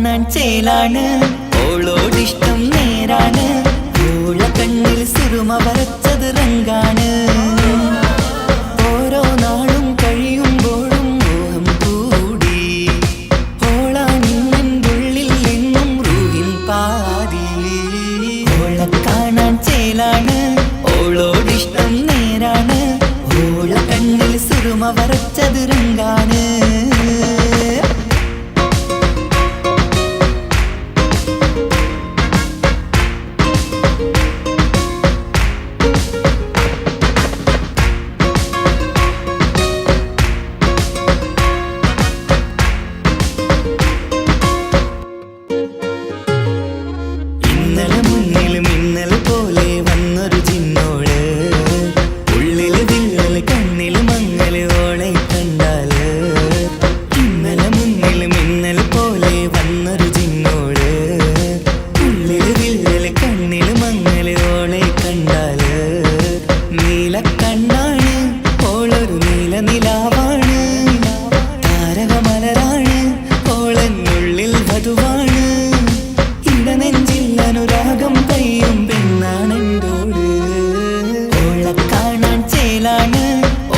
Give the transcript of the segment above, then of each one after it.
കാണാൻ ചേലാണ്, ഓളോടിഷ്ടം നേരാണ്. ഓള കണ്ണിൽ സുറുമ വരച്ചത് റങ്കാണ്. ഓരോ നാളും കഴിയുമ്പോഴും മോഹം കൂടി. ഓളാണിന്നുള്ളിൽ എന്നും റൂഹിൻ പാതി. ഓള കാണാൻ ചേലാണ്, ഓളോടിഷ്ടം നേരാണ്. ഓള കണ്ണിൽ സുറുമ വരച്ചത് റങ്കാണ്.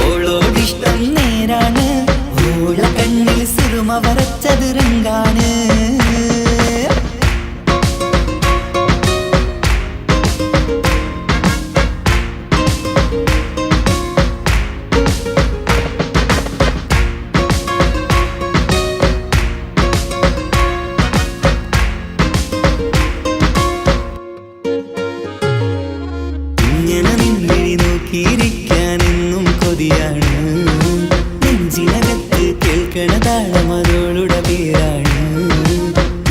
ഓളോടിഷ്ടം നേരാണ്, ഓള കണ്ണിൽ സുറുമ വരച്ചത് റങ്കാണ്. നോക്കിയിരിക്കാനെന്നും കൊതിയാണ്, നെഞ്ചിനകത്ത് കേൾക്കണ താളമതോളുടെ പേരാണ്.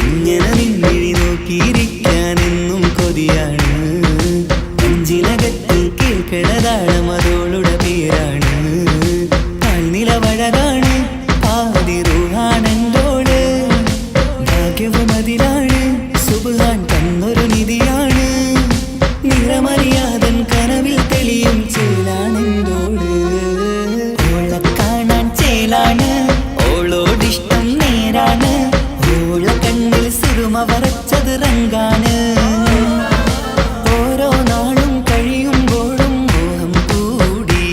ഇങ്ങനെ നിന്നിഴി നോക്കിയിരിക്കാനെന്നും കൊതിയാണ്, നെഞ്ചിനകത്ത് കേൾക്കണ താളമതോളുടെ പേരാണ്. കാൽനിലവഴകാണ്, പാതി റൂഹാണെന്തോട്, ഭാഗ്യവും അതിലാണ്, സുബ്ഹാൻ തന്നൊരു നിധിയാണ്. നിറമറിയാതൻ കനവിൽ തെളിയും ചേലാണെന്തോട്. ഓള കാണാൻ ചേലാണ്, ഓളോടിഷ്ടം നേരാണ്. ഓള കണ്ണിൽ സുറുമ വരച്ചത് റങ്കാണ്. ഓരോ നാളും കഴിയുമ്പോഴും മോഹം കൂടി.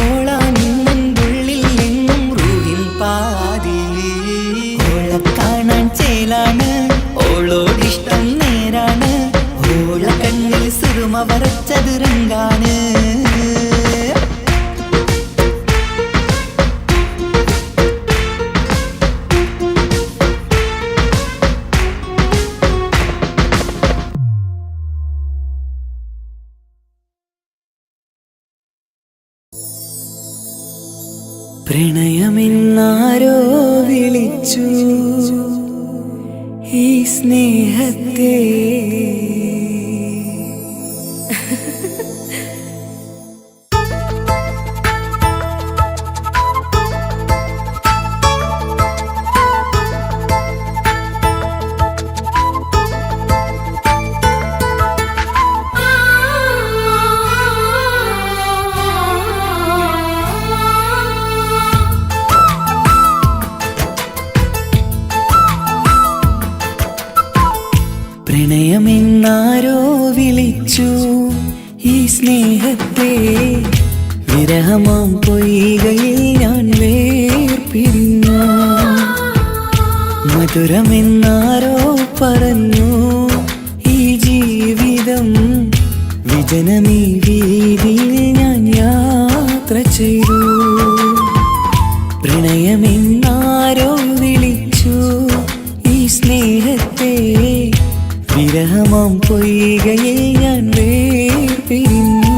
ഓളാണിന്നുള്ളിൽ എന്നും റൂഹിൻ പാതി. ഓള കാണാൻ ചേലാണ്, ഓളോടിഷ്ടം നേരാണ്. ഓള കണ്ണിൽ സുറുമ വരച്ചത് റങ്കാണ്. പ്രണയമെന്നാരോ വിളിച്ചു ഈ സ്നേഹത്തെ. പ്രണയമെന്നാരോ വിളിച്ചു ഈ സ്നേഹത്തെ. വിരഹമാം പൊയ്കയിൽ ഞാൻ വേർപിരിഞ്ഞു. മധുരമെന്നാരോ പറഞ്ഞു ഈ ജീവിതം. വിജനമീ വീതിയിൽ ഞാൻ യാത്ര ചെയ്തു. പ്രണയമെന്നാരോ വിളിച്ചു ഈ സ്നേഹത്തെ. വിരഹമാം പൊയ്കയിൽ ഞാൻ വേർപിരിഞ്ഞു.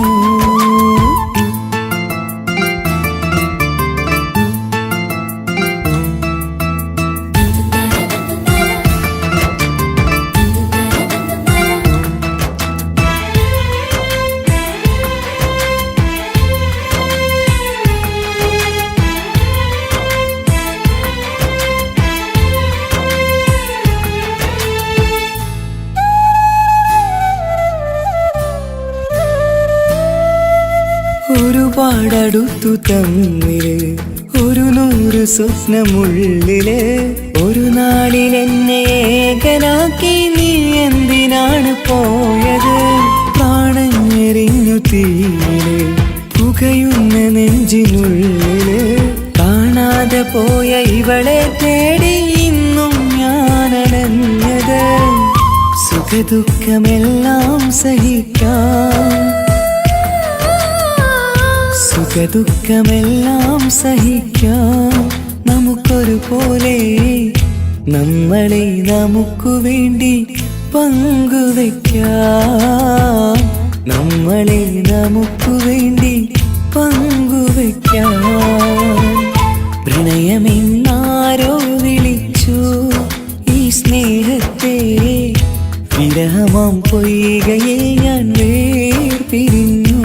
ഒരുപാടടുത്തു തമ്മിൽ ഒരു നൂറ് സ്വപ്നമുള്ളില് ഒരു നാളിൽ എന്നെ ഏകനാക്കി നീ എന്തിനാണ് പോയത്? പ്രാണഞ്ഞെറിഞ്ഞു തീയില് പുകയുന്ന നെഞ്ചിനുള്ളില് കാണാതെ പോയ ഇവളെ തേടി ഇന്നും ഞാൻ അലഞ്ഞത്. സുഖദുഃഖമെല്ലാം സഹിക്കാം, സുഖദുഃഖമെല്ലാം സഹിക്കാം നമുക്കൊരുപോലെ. നമ്മളെ നമുക്കു വേണ്ടി പങ്കുവെക്കാം, നമ്മളെ നമുക്കു വേണ്ടി പങ്കുവെക്കാം. പ്രണയമെന്നാരോ വിളിച്ചു ഈ സ്നേഹത്തെ, വിരഹമാം പൊയ്കയിൽ ഞാൻ വേർപിരിഞ്ഞു.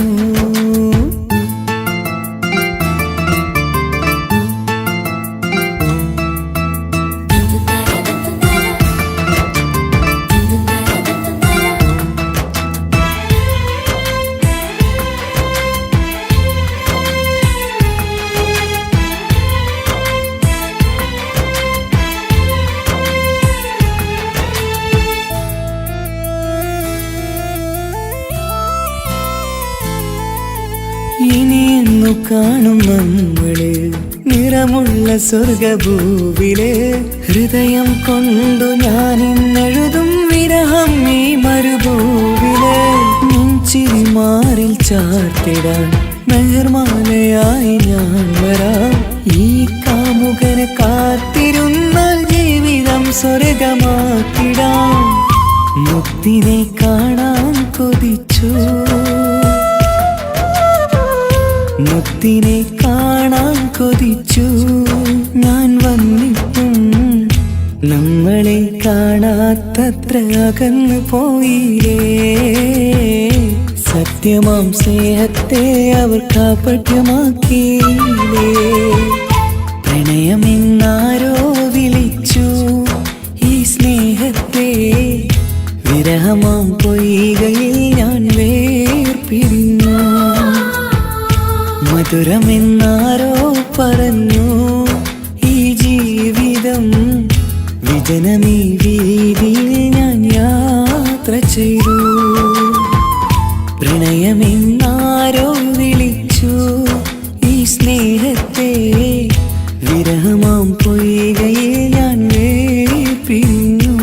ഇനിയെന്നു കാണും നമ്മള് നിറമുള്ള സ്വർഗഭൂവില്. ഹൃദയം കൊണ്ടു ഞാൻ ഇന്നെഴുതും വിരഹം ഈ മരുഭൂവില്. നെഞ്ചിരി മാറിൽ ചാർത്തിടാൻ മെഹർമാലയായി ഞാൻ വരാം. ഈ കാമുകനെ കാത്തിരുന്നാൽ ജീവിതം സ്വർഗമാക്കിടാം. മുത്തിനെ കാണാൻ കൊതിച്ചു, മുത്തിനെ കാണാൻ കൊതിച്ചു ഞാൻ വന്നിട്ടും നമ്മളെ കാണാത്തത്ര അകന്നു പോയില്ലേ. സത്യമാം സ്നേഹത്തെ അവർ കാപട്യമാക്കിയില്ലേ. പ്രണയമെന്നാരോ വിളിച്ചു ഈ സ്നേഹത്തെ, വിരഹമാം പൊയ്കയിൽ ഞാൻ വേർപിരിഞ്ഞു. മധുരമെന്നാരോ പറഞ്ഞു ഈ ജീവിതം, വിജനമീ വീതിയിൽ ഞാൻ യാത്ര ചെയ്തു. പ്രണയമെന്നാരോ വിളിച്ചു ഈ സ്നേഹത്തെ, വിരഹമാം പൊയ്കയിൽ ഞാൻ വേർപിരിഞ്ഞു.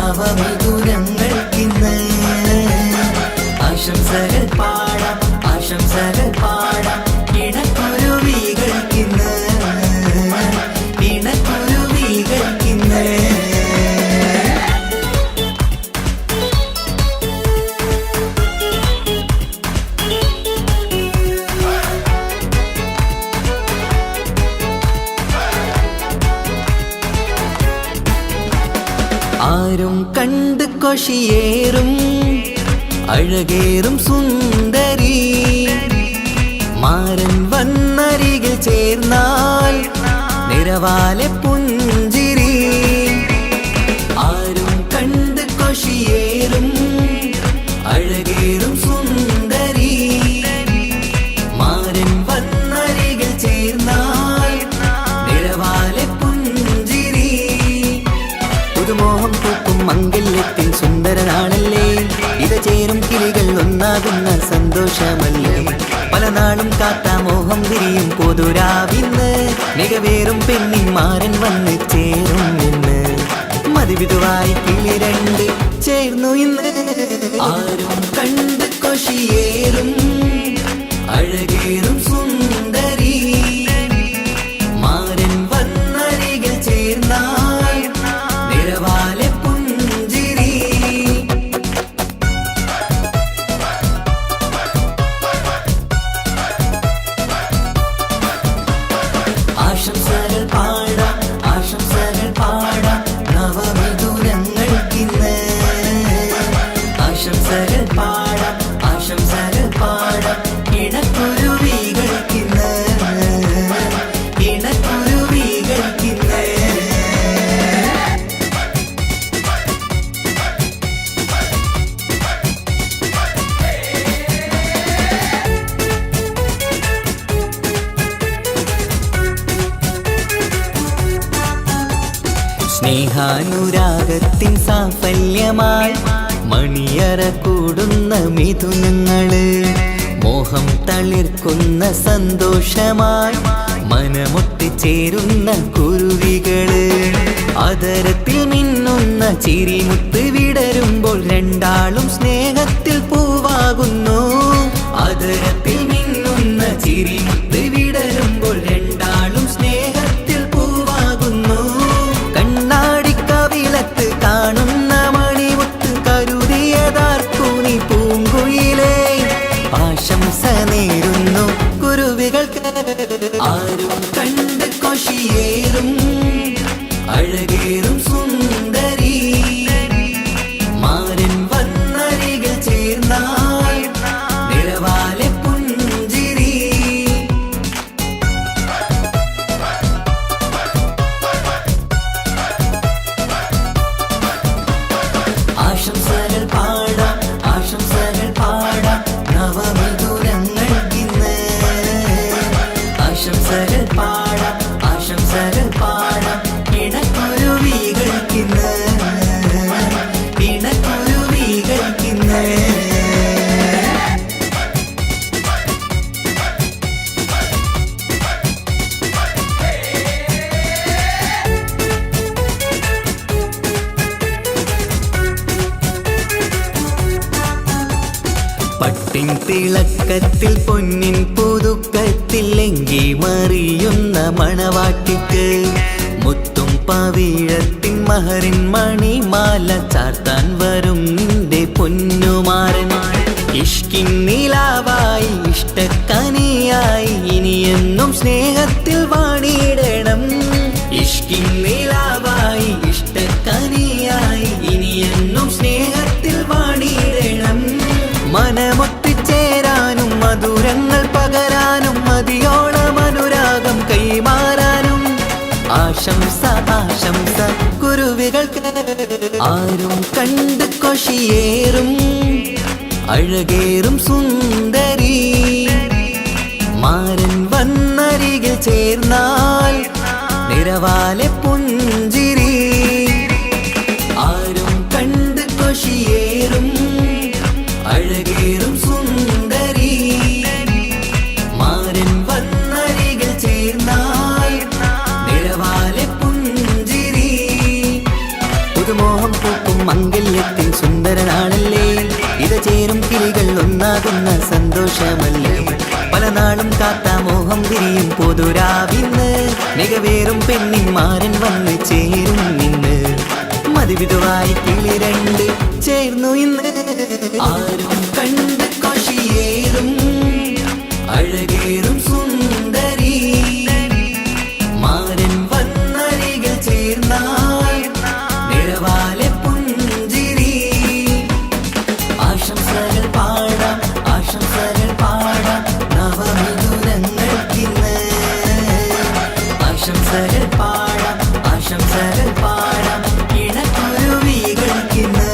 നവമിഥുനങ്ങൾക്കിന്ന് ആശംസകൾ പാടാം ആശംസകൾ പാടാം ഇണക്കുരുവികൾക്കിന്ന് ഇണക്കുരുവികൾക്കിന്ന് ആരും കണ്ട് കൊഷിയേറും അഴകേറും സുന്ദരി മാരൻ വന്നരികിൽ ചേർന്നാൽ നിറവാലെ പുഞ്ചിരി ആരും കണ്ട് കൊഷിയേറും അഴകേറും സുന്ദരി മാരൻ വന്നരികിൽ ചേർന്നാൽ നിറവാലെ പുഞ്ചിരി പുതുമോഹം പൂക്കും മംഗല്യത്തിൻ സുന്ദരനാണല്ലേ ഇത ചേരും കിളികൾ ഒന്നാകുന്ന സന്തോഷമല്ലേ പല നാളും കാത്ത മോഹം വിരിയും പൊതുരാവിന്ന് മികവേറും പെണ്ണിൻ മാരൻ വന്ന് ചേരും ഇന്ന് മതിവിധുവായി കിളി രണ്ട് ചേർന്നു ഇന്ന് ആരും കണ്ട് കൊഷിയേറും അഴകേറും സുന്ദരി മാരൻ വന്നരികിൽ ചേർന്നാൽ നിറവാലെ പുഞ്ചിരി ആശംസകൾ പാടാം ആശംസകൾ പാടാം നവമിഥുനങ്ങൾക്കിന്ന് ആശംസകൾ പാടാം ആശംസകൾ പാടാം ഇണക്കുരുവികൾക്കിന്ന് ഇണക്കുരുവികൾക്കിന്ന് സ്നേഹാനുരാഗത്തിൻ സാഫല്യമായി മണിയറ കൂടുന്ന മിഥുനങ്ങള് മോഹം തളിർക്കുന്ന സന്തോഷമായി മനമൊട്ടിച്ചേരുന്ന കുരുവികള് അതരത്തിൽ മിന്നുന്ന ചിരിമുത്ത് വിടരുമ്പോൾ രണ്ടാളും സ്നേഹത്തിൽ പൂവാകുന്നു അതരത്തിൽ മിന്നുന്ന ചിരിമുത്ത് വിടരുമ്പോൾ രണ്ടാളും സ്നേഹത്തിൽ പൂവാകുന്നു കണ്ണാടിക്കവിളത്ത് കാണുന്ന മണിമുത്ത് കരുതിയതാർക്കൂനി പൂങ്കുയിലേ ആശംസ നേരുന്നു കുരുവികൾക്ക് ആരും കണ്ട് കൊഷിയേറും അഴകേറും സുന്ദരി മാരൻ വന്നരികിൽ ചേർന്നാൽ നിറവാലെ പുഞ്ചിരി ആശംസകൾ പാടാം ആശംസകൾ പാടാം നവമിഥുനങ്ങൾക്കിന്ന് ആശംസകൾ പാടാം ആശംസകൾ പാടാം ഇണക്കുരുവികൾക്കിന്ന് ഇണക്കുരുവികൾക്കിന്ന് പട്ടിൻ തിളക്കത്തിൽ പൊന്നിൻ പുതുക്കത്തിൽ എങ്കി മറിയുന്ന മണവാട്ടിക്ക് മുത്തും പവിഴത്തിൻ മഹറിൻ മണിമാല ചാർത്താൻ വരും നിന്റെ പൊന്നുമാരൻ ഇഷ്കിൻ നിലാവായി ഇഷ്ടക്കനിയായി ഇനിയെന്നും സ്നേഹത്തിൽ വാണിയിടണം ഇഷ്കിൻ നിലാവായി ഇഷ്ടക്കനിയായി ഇനിയെന്നും സ്നേഹത്തിൽ വാണിയിടണം മനമൊത്തിച്ചേരാനും മധുരങ്ങൾ പകരാനും മതിയോളം അനുരാഗം കൈമാറാനും ആശംസ ആശംസ കുരുവികൾക്ക് ആരും കണ്ട് കൊഷിയേറും അഴകേറും സുന്ദരി മാരൻ വന്നരികിൽ ചേർന്നാൽ നിറവാലെ പുഞ്ചിരി ആരും കണ്ട് കൊഷിയേറും അഴകേറും സുന്ദരി മാരൻ വന്നരികിൽ ചേർന്നാൽ നിറവാലെ പുഞ്ചിരി പുതുമോഹം പൂക്കും സുന്ദരനാണല്ലേ ഇത ചേരും കിളികൾ ഒന്നാകുന്ന സന്തോഷമല്ലേ പല നാളും കാത്ത മോഹം തിരിയും പൊതുരാവിന്ന് മികവേറും പെണ്ണിന്മാരൻ വന്ന് ചേരും ഇന്ന് മതിവിധുവായി കിളി രണ്ട് ചേർന്നു ഇന്ന് ആരും കണ്ട് കൊഷിയേറും അഴകേറും സുന്ദരി മാരൻ വന്നരികിൽ ചേർന്നാൽ നിറവാലെ പുഞ്ചിരി ആശംസകൾ പാടാം നവമിഥുനങ്ങൾക്കിന്ന് ആശംസകൾ പാടാം ഇണക്കുരുവികൾക്കിന്ന്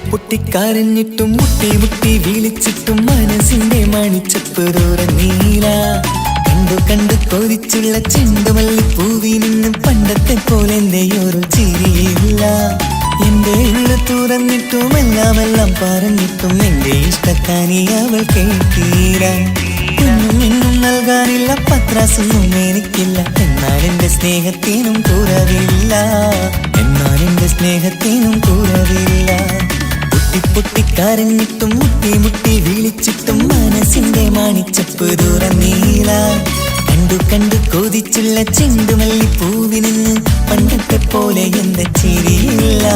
പൊട്ടിക്കരഞ്ഞിട്ടും മുട്ടി മുട്ടി വിളിച്ചിട്ടും മനസ്സിന്റെ മണിച്ചപ്പ് തുറന്നീല കണ്ടു കൊതിച്ചുള്ള ചെണ്ടുമല്ലിപ്പൂവിൽ നിന്നും പണ്ടത്തെ പോലെ എന്റെ ഒരു ചിരിയില്ല എന്റെ ഉള്ളു തുറന്നിട്ടും എല്ലാം പറഞ്ഞിട്ടും എന്റെ ഇഷ്ടക്കാനി അവൾ കേട്ടീര ഒന്നും നൽകാനില്ല പത്രാസൊന്നും എനിക്കില്ല എന്നാൽ എന്റെ സ്നേഹത്തിനും കുറവില്ല പൊട്ടിക്കരഞ്ഞിട്ടും മുട്ടി മുട്ടി വിളിച്ചിട്ടും മനസ്സിന്റെ മണിച്ചപ്പ് തുറന്നീല കണ്ടു കൊതിച്ചുള്ള ചെണ്ടുമല്ലിപ്പൂവിൽ നിന്ന് പണ്ടത്തെ പോലെ എന്റെ ചിരിയില്ല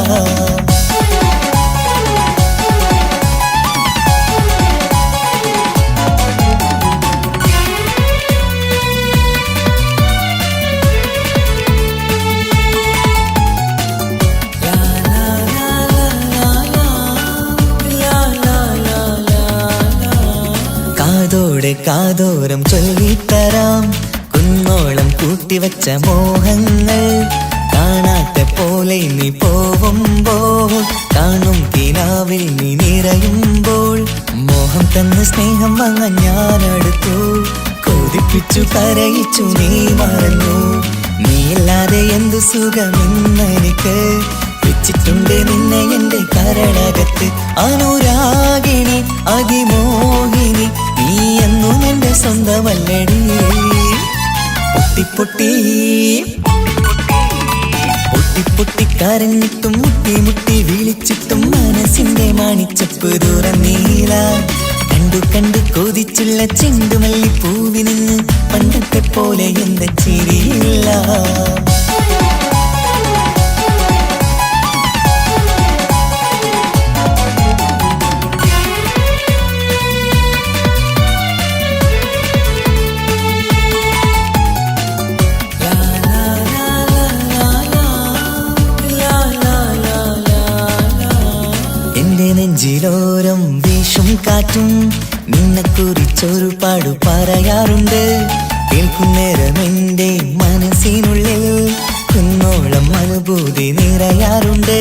കാതോരം ചൊല്ലിത്തരാം കുന്നോളം കൂട്ടിവച്ച മോഹങ്ങൾ കാണാത്ത പോലെ നീ പോവുമ്പോൾ കാണും കിനാവിൽ നീ നിറയുമ്പോൾ മോഹം തന്ന സ്നേഹം വാങ്ങാൻ ഞാനടുത്തു കൊതിപ്പിച്ചു കരയിച്ചു നീ മറന്നു നീയില്ലാതെ എന്തു സുഖമെന്നെനിക്ക് വെച്ചിട്ടുണ്ട് നിന്നെ എന്റെ കരളകത്ത് അനുരാഗിണി അതിമോഹിനി നീ എന്നും എന്റെ സ്വന്തമല്ലടി പൊട്ടിക്കരഞ്ഞിട്ടും മുട്ടി മുട്ടി വിളിച്ചിട്ടും മനസ്സിന്റെ മണിച്ചപ്പ് തുറന്നീല കണ്ടു കൊതിച്ചുള്ള ചെണ്ടുമല്ലിപ്പൂവിൽ നിന്ന് പണ്ടത്തെ പോലെ എന്റെ ചിരിയില്ല നെഞ്ചിലോരം വീശും കാറ്റും നിന്നെക്കുറിച്ചൊരുപാട് പറയാറുണ്ട് കേൾക്കുന്നേരം എന്റെ മനസ്സിനുള്ളിൽ കുന്നോളം അനുഭൂതി നിറയാറുണ്ട്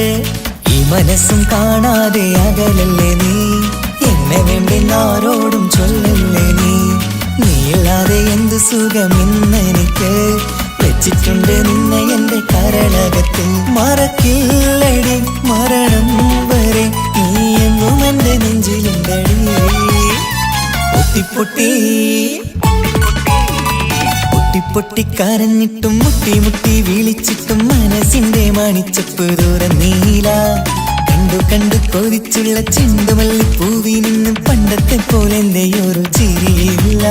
ഈ മനസ്സും കാണാതെ അകലല്ലേ നീ എന്നെ വേണ്ടെന്നാരോടും ചൊല്ലല്ലേ നീയില്ലാതെ എന്ത് സുഖമെന്നെനിക്ക് വെച്ചിട്ടുണ്ട് നിന്നെ എന്റെ കരളകത്ത് മറക്കില്ലടി മരണം വരെ നീ എന്നും എന്റെ നെഞ്ചിലുണ്ടടി പൊട്ടിക്കരഞ്ഞിട്ടും മുട്ടി മുട്ടി വിളിച്ചിട്ടും മനസ്സിന്റെ മണിച്ചപ്പ് തുറന്നീല കണ്ടു കൊതിച്ചുള്ള ചെണ്ടുമല്ലിപ്പൂവിൽ നിന്നും പണ്ടത്തെ പോലെ എന്റെ ഒരു ചിരിയില്ല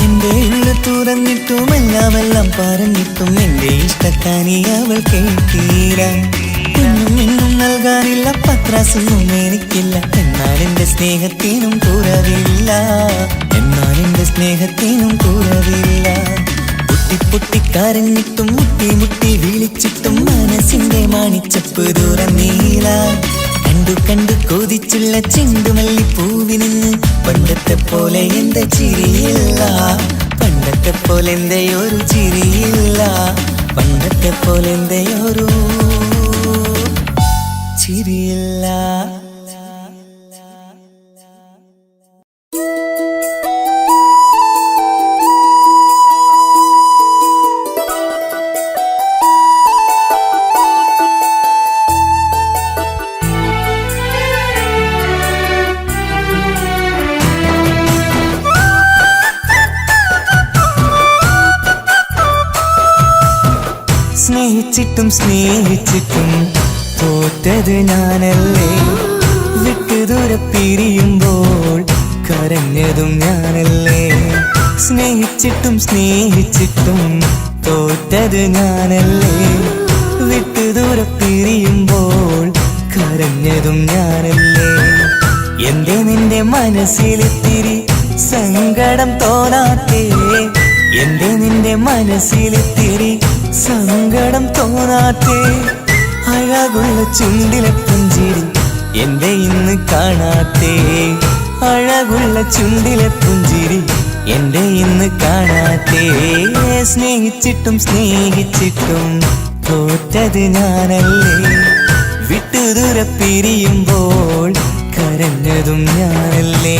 എന്റെ ഉള്ളു തുറന്നിട്ടും എല്ലാം പറഞ്ഞിട്ടും എന്റെ ഇഷ്ടക്കാനി അവൾ കേട്ടീര ഒന്നും നൽകാനില്ല പത്രാസൊന്നും എനിക്കില്ല എന്നാൽ എന്റെ സ്നേഹത്തിനും കുറവില്ല പൊട്ടിക്കരഞ്ഞിട്ടും മുട്ടി മുട്ടി വിളിച്ചിട്ടും മനസ്സിന്റെ മണിച്ചപ്പ് തുറന്നീല കണ്ടു കൊതിച്ചുള്ള ചെണ്ടുമല്ലിപ്പൂവിൽ നിന്ന് പണ്ടത്തെ പോലെ എന്റെ ചിരിയില്ല പോലെന്തയൊരു ചിരിയില്ല, പണ്ടത്തെ പോലെന്തയൊരു ചിരിയില്ല. സ്നേഹിച്ചിട്ടും സ്നേഹിച്ചിട്ടും തോറ്റത് ഞാനല്ലേ, വിട്ടുദൂരെ പിരിയുമ്പോൾ കരഞ്ഞതും ഞാനല്ലേ. സ്നേഹിച്ചിട്ടും സ്നേഹിച്ചിട്ടും തോറ്റത് ഞാനല്ലേ, വിട്ടുദൂരെ പിരിയുമ്പോൾ കരഞ്ഞതും ഞാനല്ലേ. എന്റെ നിന്റെ മനസ്സിലിത്തിരി സങ്കടം തോന്നാത്തേ, എന്റെ നിന്റെ മനസ്സിലിത്തിരി സങ്കടം തോന്നാത്തേ. അഴകുള്ള ചുണ്ടിലെ പുഞ്ചിരി എന്റെ ഇന്ന് കാണാത്തേ, അഴകുള്ള ചുണ്ടിലെ പുഞ്ചിരി എന്റെ ഇന്ന് കാണാത്തേ. സ്നേഹിച്ചിട്ടും സ്നേഹിച്ചിട്ടും തോറ്റത് ഞാനല്ലേ, വിട്ടുദൂരെ പിരിയുമ്പോൾ കരഞ്ഞതും ഞാനല്ലേ.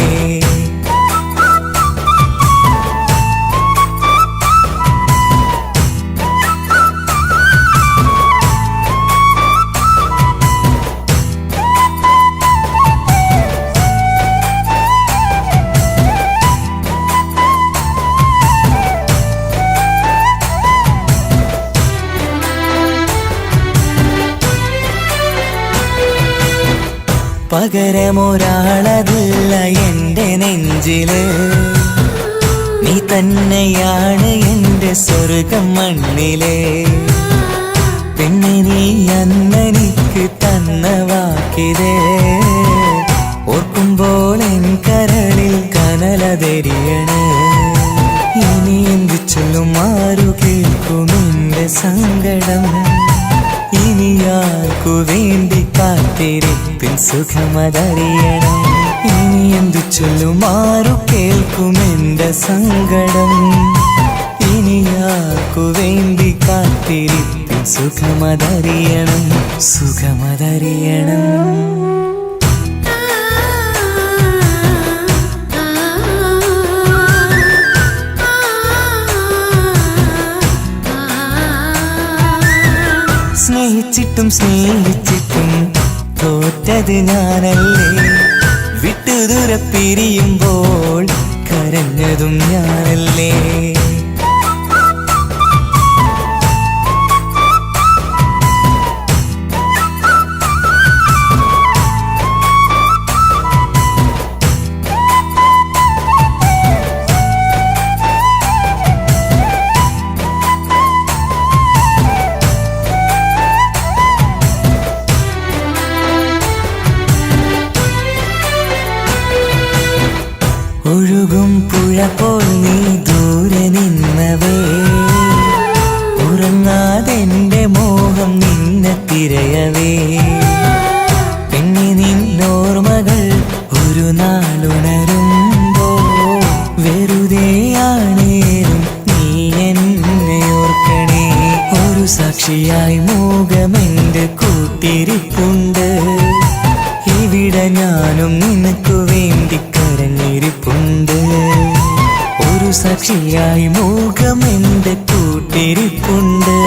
പകരമൊരാളതില്ല എന്റെ നെഞ്ചില്, നീ തന്നെയാണ് എന്റെ സ്വർഗം മണ്ണിലെ. പിന്നെ നീ അന്നെനിക്ക് തന്ന വാക്കിതേ, ഓർക്കുമ്പോൾ എൻ കരളിൽ കനലതെരിയണ്. ഇനി എന്ത് ചൊല്ലും, ആരു കേൾക്കും എന്റെ സങ്കടം, ഇനി ആർക്കു വേണ്ടി കാത്തിരിപ്പിൻ സുഖമതറിയണം. ഇനി എന്തു ചൊല്ലും, ആരു കേൾക്കും എന്റെ സങ്കടം, ഇനി ആർക്കു വേണ്ടി കാത്തിരിപ്പിൻ സുഖമതറിയണം, സുഖമതറിയണം. സ്നേഹിച്ചിട്ടും സ്നേഹിച്ചിട്ടും തോറ്റത് ഞാനല്ലേ, വിട്ടുദൂരെ പിരിയുമ്പോൾ കരഞ്ഞതും ഞാനല്ലേ. ഒഴുകും പുഴ പോൽ നീ ദൂരെ നിന്നവേ, ഉറങ്ങാതെന്റെ മോഹം നിന്നെ തിരയവേ. പിന്നെ നിന്നോർമകൾ ഒരു നാളുണരുമ്പോ, വെറുതെയാണേലും നീ എന്നെ ഓർക്കണേ. ഒരു സാക്ഷിയായി മോഹമെന്റെ കൂട്ടിരിപ്പുണ്ട്, ഇവിടെ ഞാനും നിനക്കു വേണ്ടി കരഞ്ഞിരിപ്പുണ്ട്. ഒരു സാക്ഷിയായി മോഹമെന്റെ കൂട്ടിരിപ്പുണ്ട്,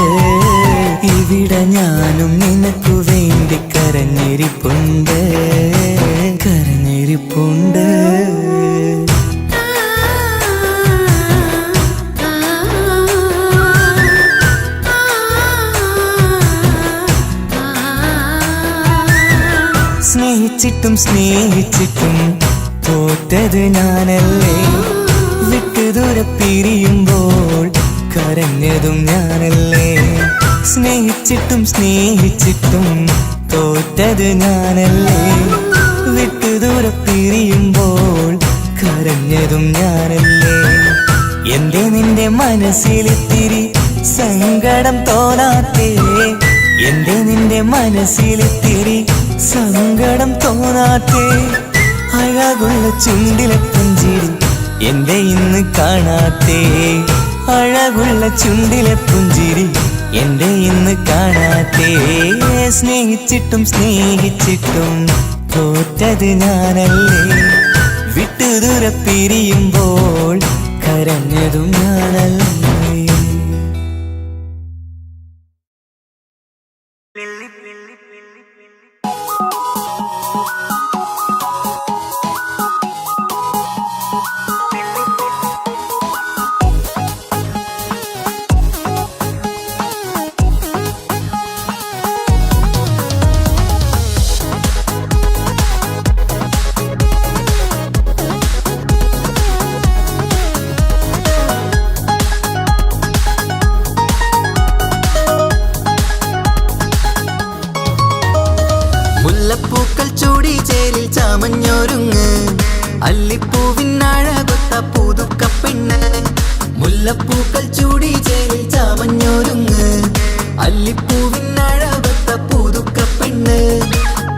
ഇവിടെ ഞാനും നിനക്കു വേണ്ടി കരഞ്ഞിരിപ്പുണ്ട്, കരഞ്ഞിരിപ്പുണ്ട്. സ്നേഹിച്ചിട്ടും സ്നേഹിച്ചിട്ടും തോറ്റത് ഞാനല്ലേ, വിട്ടുദൂരെ പിരിയുമ്പോൾ കരഞ്ഞതും ഞാനല്ലേ. സ്നേഹിച്ചിട്ടും സ്നേഹിച്ചിട്ടും തോറ്റത് ഞാനല്ലേ, വിട്ടുദൂരെ പിരിയുമ്പോൾ കരഞ്ഞതും ഞാനല്ലേ. എന്റെ നിന്റെ മനസ്സിലിത്തിരി സങ്കടം തോന്നാത്തേ, എന്റെ നിന്റെ മനസ്സിലിത്തിരി സങ്കടം തോന്നാത്തേ. അഴകുള്ള ചുണ്ടിലെ പുഞ്ചിരി എന്റെ ഇന്ന് കാണാത്തേ, അഴകുള്ള ചുണ്ടിലെ പുഞ്ചിരി എന്റെ ഇന്ന് കാണാത്തേ. സ്നേഹിച്ചിട്ടും സ്നേഹിച്ചിട്ടും തോറ്റത് ഞാനല്ലേ. വിട്ടുദൂരെ പിരിയുമ്പോൾ കരഞ്ഞതും ഞാനല്ലേ. മുല്ലപ്പൂക്കൾ ചൂടി ചേരിൽ ചാമഞ്ഞൊരുങ്ങ്, അല്ലിപ്പൂവിനഴകൊത്ത പുതുക്കപ്പെണ്ണ്. മുല്ലപ്പൂക്കൾ ചൂടി ചേരിൽ ചാമഞ്ഞൊരുങ്ങ്, അല്ലിപ്പൂവിനഴകൊത്ത പുതുക്കപ്പെണ്ണ്.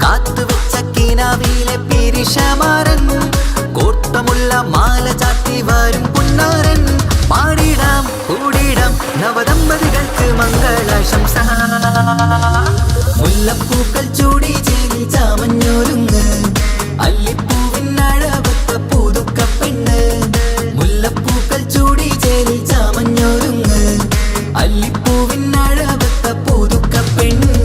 കാത്തുവെച്ച കിനാവിലെ പിരിശമാരൻ, കോട്ടമുള്ള മാല ചാത്തി വരും പുന്നാരൻ. പാടിടാം കൂടിടാം നവദമ്പതികൾക്ക് മംഗളാശംസ. മുല്ലപ്പൂക്കൾ ചൂടി ചേരി ചാമഞ്ഞൊരുങ്ങ്, അല്ലിപ്പൂവിനഴകൊത്ത പുതുക്കപ്പെണ്ണ്. മുല്ലപ്പൂക്കൾ ചൂടി ചേരി ചാമഞ്ഞൊരുങ്ങ്, അല്ലിപ്പൂവിനഴകൊത്ത പുതുക്കപ്പെണ്ണ്.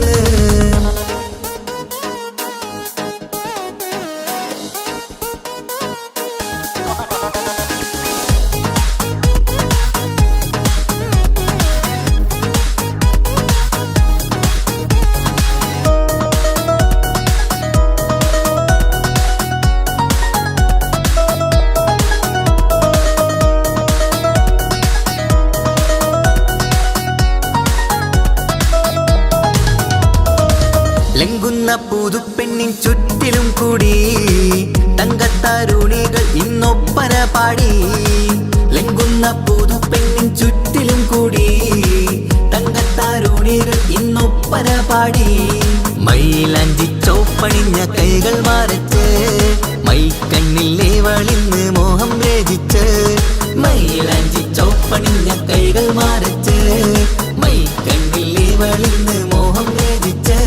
ലംഘുന്ന പുതുപ്പെണ്ണിൻ ചുറ്റിലും കൂടി തങ്കത്താരുണികൾ ഇന്നൊപ്പന പാടി. ലംഘുന്ന പുതുപ്പെണ്ണിൻ ചുറ്റിലും കൂടി തങ്കത്താരുണികൾ ഇന്നൊപ്പന പാടി. മൈലാഞ്ചി ചോപ്പണിഞ്ഞ കൈകൾ മറച്ച്, മൈക്കണ്ണിലെ വളിന്ന് മോഹം രചിച്ച്. മൈലാഞ്ചി ചോപ്പണിഞ്ഞ കൈകൾ മറച്ച്, മൈക്കണ്ണിലെ വളിന്ന് മോഹം രചിച്ച്.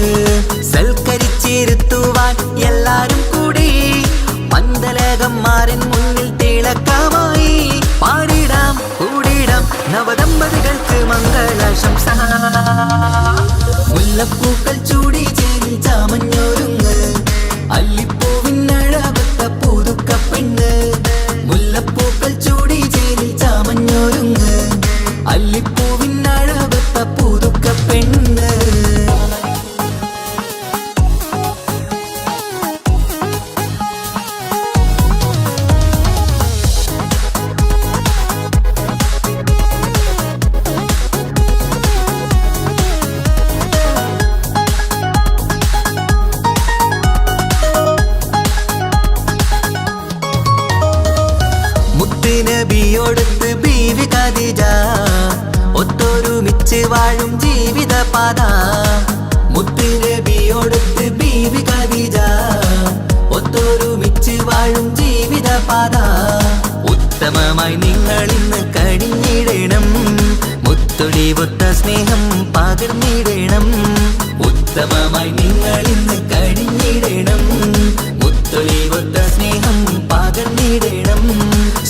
സൽക്കരിച്ചിരുത്തുവാൻ എല്ലാരും കൂടി പന്തലകന്മാരൻ മുന്നിൽ തിളക്കമായി. പാടിടാം കൂടിടാം നവദമ്പതികൾക്ക് മംഗളാശംസ. മുല്ലപ്പൂക്കൾ ചൂടി ചേരി ചാമഞ്ഞൊരുങ്ങ്, അല്ലിപ്പൂവിനഴകൊത്ത പുതുക്കപ്പെണ്ണ്. മുല്ലപ്പൂക്കൾ ചൂടി ചേരി ചാമഞ്ഞൊരുങ്ങ്, അല്ലിപ്പൂവിനഴകൊത്ത പുതുക്കപ്പെണ്ണ്. നബിയോടൊത്ത് ബീവി ഖദീജ ഒത്തൊരുമിച്ച് വാഴും ജീവിതപാത. മുത്ത് നബിയോടൊത്ത് ബീവി ഖദീജ ഒത്തൊരുമിച്ച് വാഴും ജീവിതപാത. ഉത്തമമായി നിങ്ങൾ ഇന്ന് കഴിഞ്ഞിടണം, മുത്തൊടിവൊത്ത സ്നേഹം പകർന്നിടണം. ഉത്തമമായി നിങ്ങൾ ഇന്ന് കഴിഞ്ഞിടണം, മുത്തൊടിവൊത്ത സ്നേഹം പകർന്നിടണം.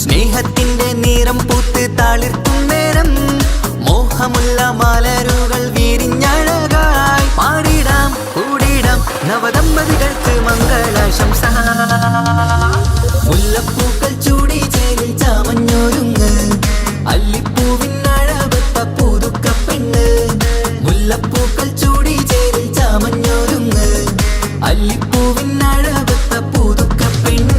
സ്നേഹത്തിന്റെ നിറം പൂത്ത് തളിർക്കും നേരം, മോഹമുള്ള മലരുകൾ വിരിഞ്ഞഴകായി. പാടിടാം കൂടിടാം നവദമ്പതികൾക്ക് മംഗളാശംസ. മുല്ലപ്പൂക്കൾ ചൂടി ചേരി ചാമഞ്ഞൊരുങ്ങ്, അല്ലിപ്പൂവിനഴകൊത്ത പുതുക്കപ്പെണ്ണ്. മുല്ലപ്പൂക്കൾ ചൂടി ചേരി ചാമഞ്ഞൊരുങ്ങ്, അല്ലിപ്പൂവിനഴകൊത്ത പുതുക്കപ്പെണ്ണ്.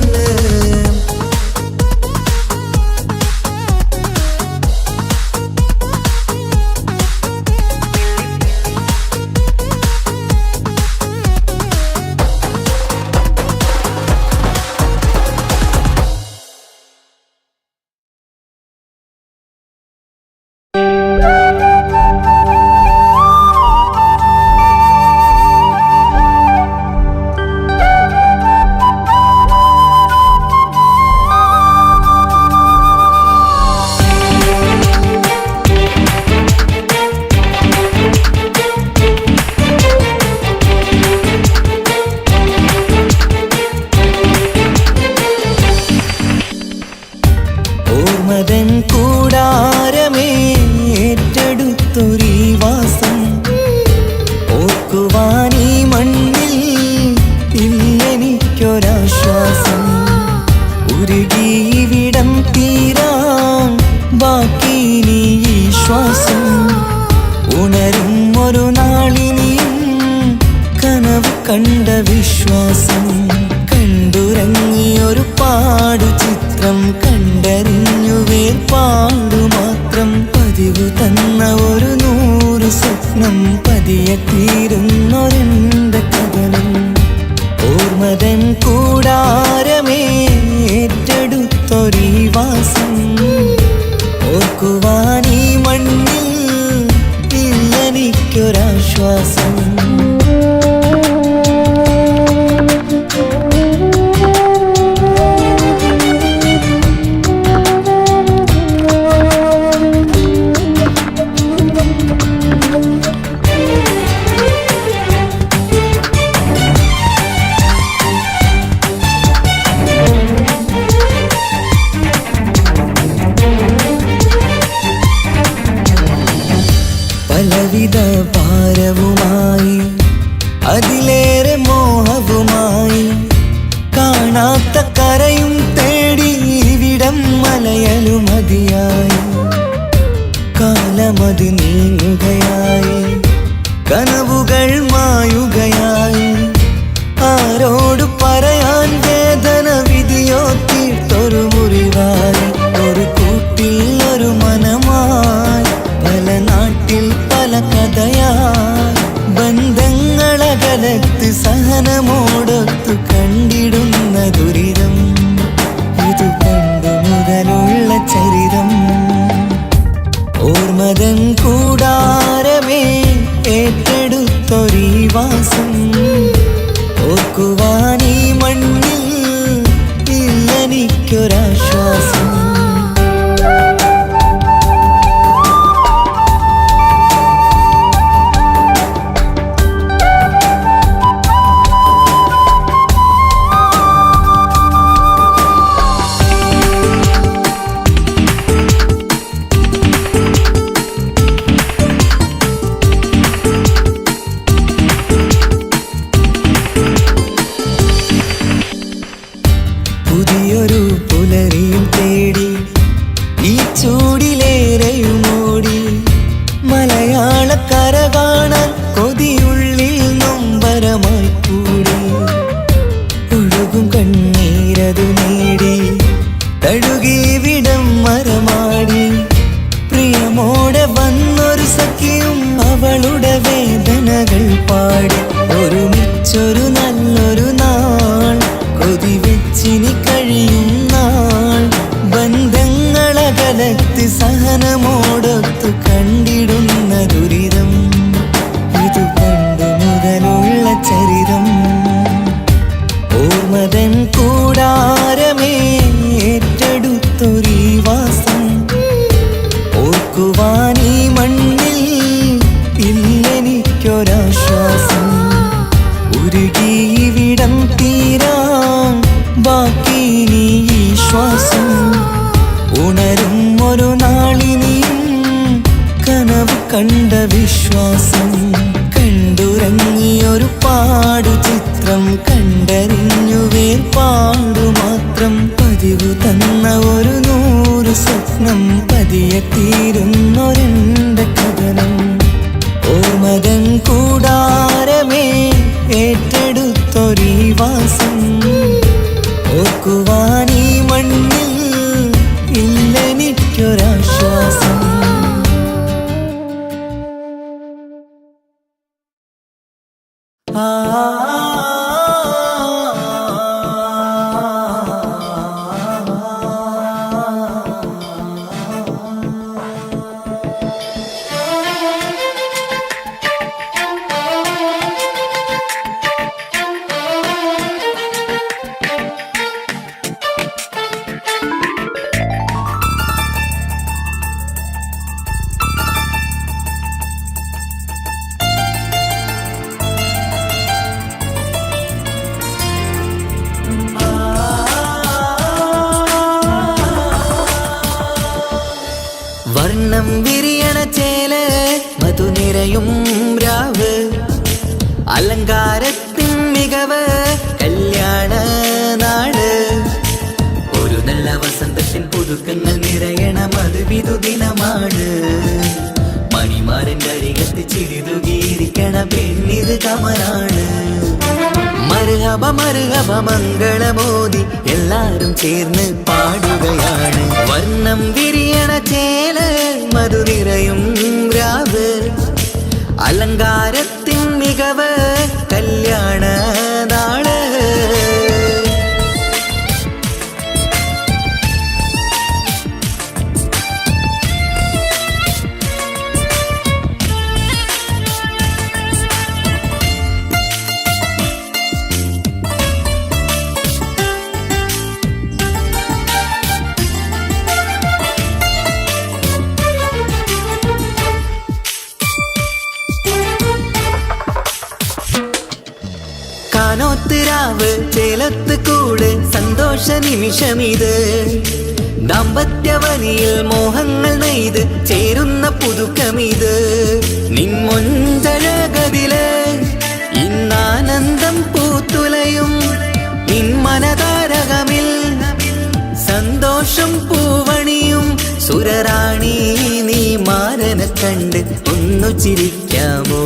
ശ്വാസം. ഉണരും ഒരു നാളിനിയും കനവ് കണ്ട വിശ്വാസം. കണ്ടുറങ്ങിയൊരു പാടു ചിത്രം കണ്ടറിഞ്ഞു വേർപാടു മാത്രം. പതിവ് തന്ന ഒരു 100 സ്വപ്നം പതിയെ തീരുന്നൊരെന്റെ കഥനം. ഓർമ്മതൻ കൂടാരമേ ഏറ്റെടുത്തൊരീ വാസം. ഓർക്കുവാനീ മണ്ണിൽ ഇല്ലെനിക്കൊരാശ്വാസം. പലവിധ ഭാരവുമായി അതിലേറെ മോഹവുമായി കാണാത്ത കരയും തേടി ഇവിടം മലയലു മതിയായി. കാലമത് നീങ്ങുകയായി, കനവുകൾ മായുകയായി. ആരോട് പറയാൻ വേദന വിധിയോ തീർത്തൊരു മുറിവായി. ഒരു കൂട്ടിൽ ഒരു മനമായി, പല നാട്ടിൽ പല കഥയായി. ബന്ധങ്ങളകലത്ത് സഹനമോടൊത്തു കണ്ടിടുന്ന ദുരിതം. ഇത് പണ്ട് മുതലുള്ള ചരിതം. ഓർമ്മതൻ കൂടാരമേ ഏറ്റെടുത്തൊരീ വാസം. ഓർക്കുവാനീ മണ്ണിൽ ഇല്ലെനിക്കൊരാശ്വാസം. പുതിയൊരു പുലരിയും തേടി ഈ ചൂടിലേറെയുമോടി. മലയാളക്കര കാണാൻ കൊതിയുള്ളിൽ നൊമ്പരമായി കൂടി. ഒഴുകും കണ്ണീരതു നേടി തഴുകിവിടം മരമാടി. പ്രിയമോടെ വന്നൊരു സഖിയും അവളുടെ വേദനകൾ പാടി. ഒരുമിച്ചൊരു നല്ലൊരു നാൾ കൊതി വെച്ചിനി കഴിയും നാൾ. ബന്ധങ്ങളകലത്ത് സഹനമോടൊത്തു കണ്ടിടുന്ന ദുരിതം. ഇത് പണ്ട് മുതലുള്ള ചരിതം. ഓർമ്മതൻ കൂടാരമേ ഏറ്റെടുത്തൊരീ വാസം. ഓർക്കുവാനീ മണ്ണിൽ ഇല്ലെനിക്കൊരാശ്വാസം. ഉരുകിയിവിടം തീരാൻ ബാക്കി നീ ഈ ശ്വാസം. ഉണരും ഒരു നാളിനിയും കനവ് കണ്ട വിശ്വാസം. കണ്ടുറങ്ങിയൊരു പാടു ചിത്രം കണ്ടറിഞ്ഞു വേർപാടു മാത്രം. പതിവ് തന്ന ഒരു 100 സ്വപ്നം പതിയെ തീരുന്നൊരെന്റെ കഥനം. ഓർമ്മതൻ കൂടാരമേ ഏറ്റെടുത്തൊരീ വാസം. ഓർക്കുവാനീ മണ്ണിൽ ഇല്ലെനിക്കൊരാശ്വാസം. വർണ്ണം വിരിയണ ചേല് മധുനിരയും രാവ് അലങ്കാരത്തിൻ മികവ് കല്യാണ നാട് ഒരു നല്ല വസന്തത്തിൻ പുതുക്കങ്ങൾ നിറയണ മധുവിധു ദിനമാണ് മണിമാരന്റെ അരികത്ത് ചിരിതുകിയിരിക്കണ പെണ്ണിത് കമലാണ് മർഹബ മർഹബ മംഗളമോദി എല്ലാരും ചേർന്ന് പാടുകയാണ് വർണ്ണം വിരിയണ ചേല മധു നിറയും രാവ് അലങ്കാരത്തിൻ മികവ് കല്യാണ നാള് കാനോത്തിരാവ് ചേലത്ത് കൂട് സന്തോഷ നിമിഷമിത് ദാമ്പത്യവനിയിൽ മോഹങ്ങൾ നെയ്ത് ചേരുന്ന പുതുക്കമിത് നിൻമൊഞ്ചഴകതില് ഇന്നാനന്ദം പൂത്തുലയും നിൻമനതാരകമിൽ സന്തോഷം പൂവണിയും സുരറാണി നീ മാരനെ കണ്ട് ഒന്നു ചിരിക്കാമോ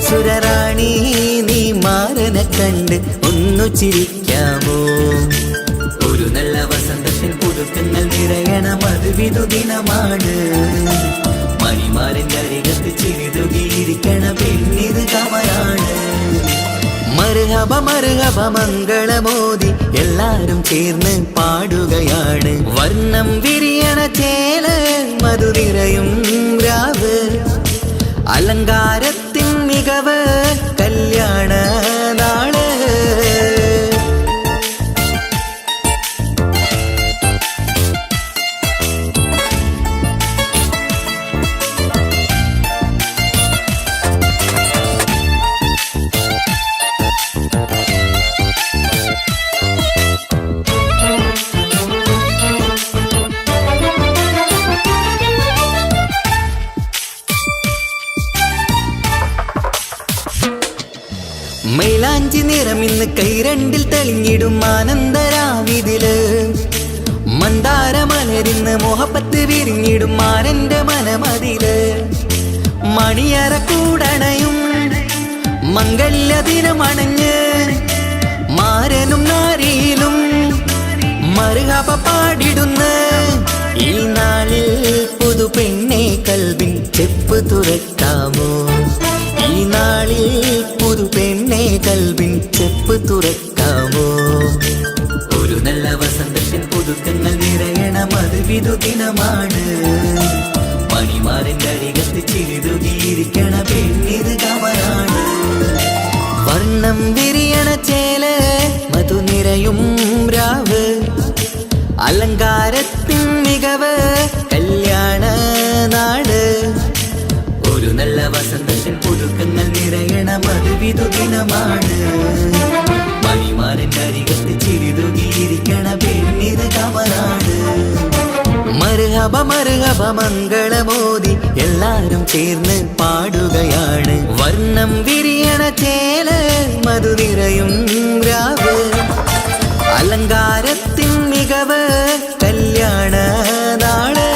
സുരറാണി നീ മാരനെ കണ്ട് ഒന്നു ചിരിക്കാമോ ഒരു നല്ല വസന്തത്തിൽ പുതുക്കങ്ങൾ നിറയണ മധുവിധു ദിനമാണ് മണിമാരന്റെ അരികത്ത് ചിരിതുകിയിരിക്കണ പെണ്ണിത് കമലാണ് മർഹബ മർഹബ മംഗളമോദി എല്ലാരും ചേർന്ന് പാടുകയാണ് വർണ്ണം വിരിയണ ചേല മധു നിറയും രാവ് അലങ്കാരത്തിൻ മികവ് കല്യാണ നാള് മൈലാഞ്ചി നിറമിന്ന് കൈരണ്ടിൽ തെളിഞ്ഞിടും ആനന്ദരാവിതില് മന്ദാരമലരിന്ന് മോഹപ്പത്ത് വിരിഞ്ഞിടും മാനന്റെ മനമതില് മണിയറ കൂടണയും മംഗല്യ ദിനമണഞ്ഞ് മാരനും നാരിയിലും മർഹബ പാടിടുന്ന ഈ നാളിൽ പുതു പെണ്ണെ കൽവിൻ ചെപ്പ് തുറക്കാമോ ഈ നാളിൽ പുതു പെണ്ണെ കൽവിൻ ചെപ്പ് തുറക്കാമോ ഒരു നല്ല വസന്തത്തിൽ പുതുക്കങ്ങൾ നിറയണ മധുവിധു ദിനമാണ് മണിമാരന്റെ അരികത്ത് ചിരിതുകിയിരിക്കണ പെണ്ണിത് കമലാണ് വർണ്ണം വിരിയണ ചേല മധു നിറയും രാവ് അലങ്കാരത്തിൻ മികവ് കല്യാണ നാട് ഒരു നല്ല വസന്തത്തിൽ പുതുക്കങ്ങൾ നിറയണ മധുവിധു ദിനമാണ് മണിമാരന്റെ അരികത്ത് ചിരിതുകിയിരിക്കണ പെണ്ണിത് കമലാണ് മർഹബ മർഹബ മംഗളമോദി എല്ലാരും ചേർന്ന് പാടുകയാണ് വർണ്ണം വിരിയണ ചേല മധു നിറയും രാവ് അലങ്കാരത്തിൻ മികവ് കല്യാണ നാള്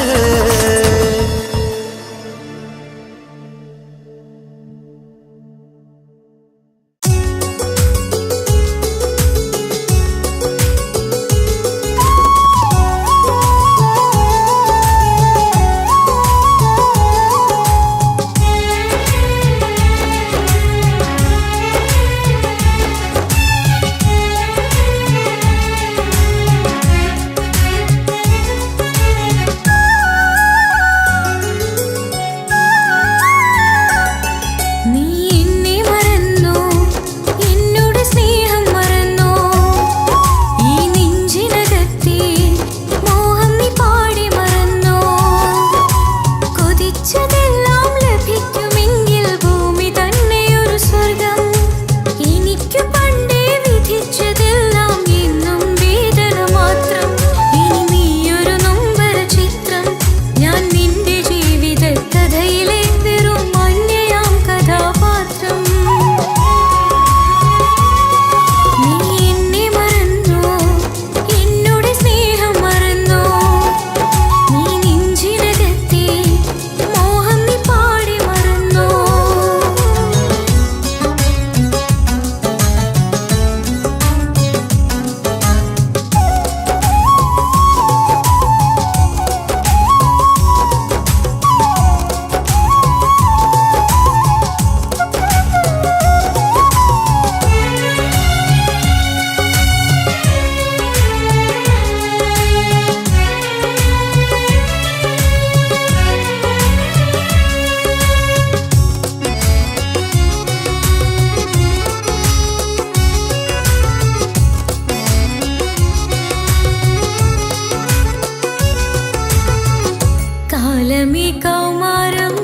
കാലമീ കൗമാരം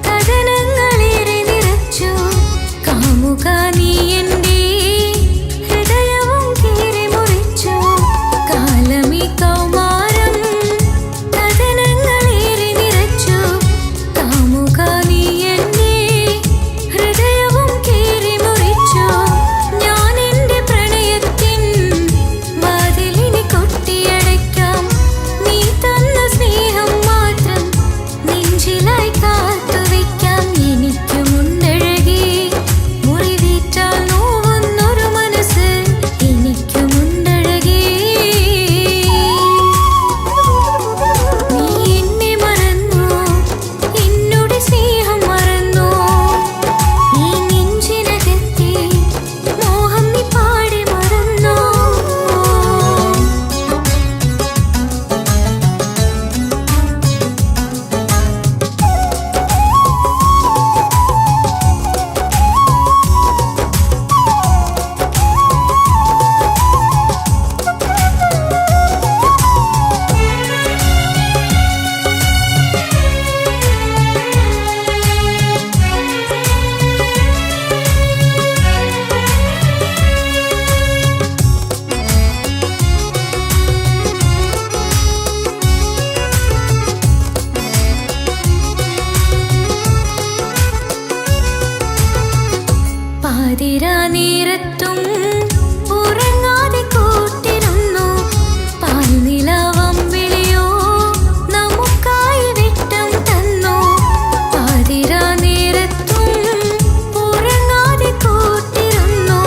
കഥനങ്ങളേറെ നിറച്ചു കാമുക നീ എൻ്റെ ഹൃദയവും കീറി മുറിച്ചു കാലമീ കൗമാരം കഥനങ്ങളേറെ നിറച്ചു കാമുക നീ എൻ്റെ ഹൃദയവും കീറി മുറിച്ചു ഞാൻ എൻ്റെ പ്രണയത്തിൻ വാതിലിനി കൊട്ടിയടയ്ക്കാം നീ തന്ന സ്നേഹം മാത്രം നെഞ്ചിലായി കാത്തുവയ്ക്കാം എനിക്കുമുണ്ടഴകേ മുറിവേറ്റാൽ നോവുന്നൊരു മനസ്സ് എനിക്കുമുണ്ടഴകേ നീ എന്നെ മറന്നു എന്നോട് സ്നേഹം മറന്നു ഈ നെഞ്ചിനകത്തെ മോഹം നീ പാടെ മറന്നു പാതിരാ നേരത്തും ഉറങ്ങാതെ കൂട്ടിരുന്നു പാൽനിലാവം വിളിയോ നമുക്കായി വെട്ടം തന്നു പാതിരാ നേരത്തും ഉറങ്ങാതെ കൂട്ടിരുന്നു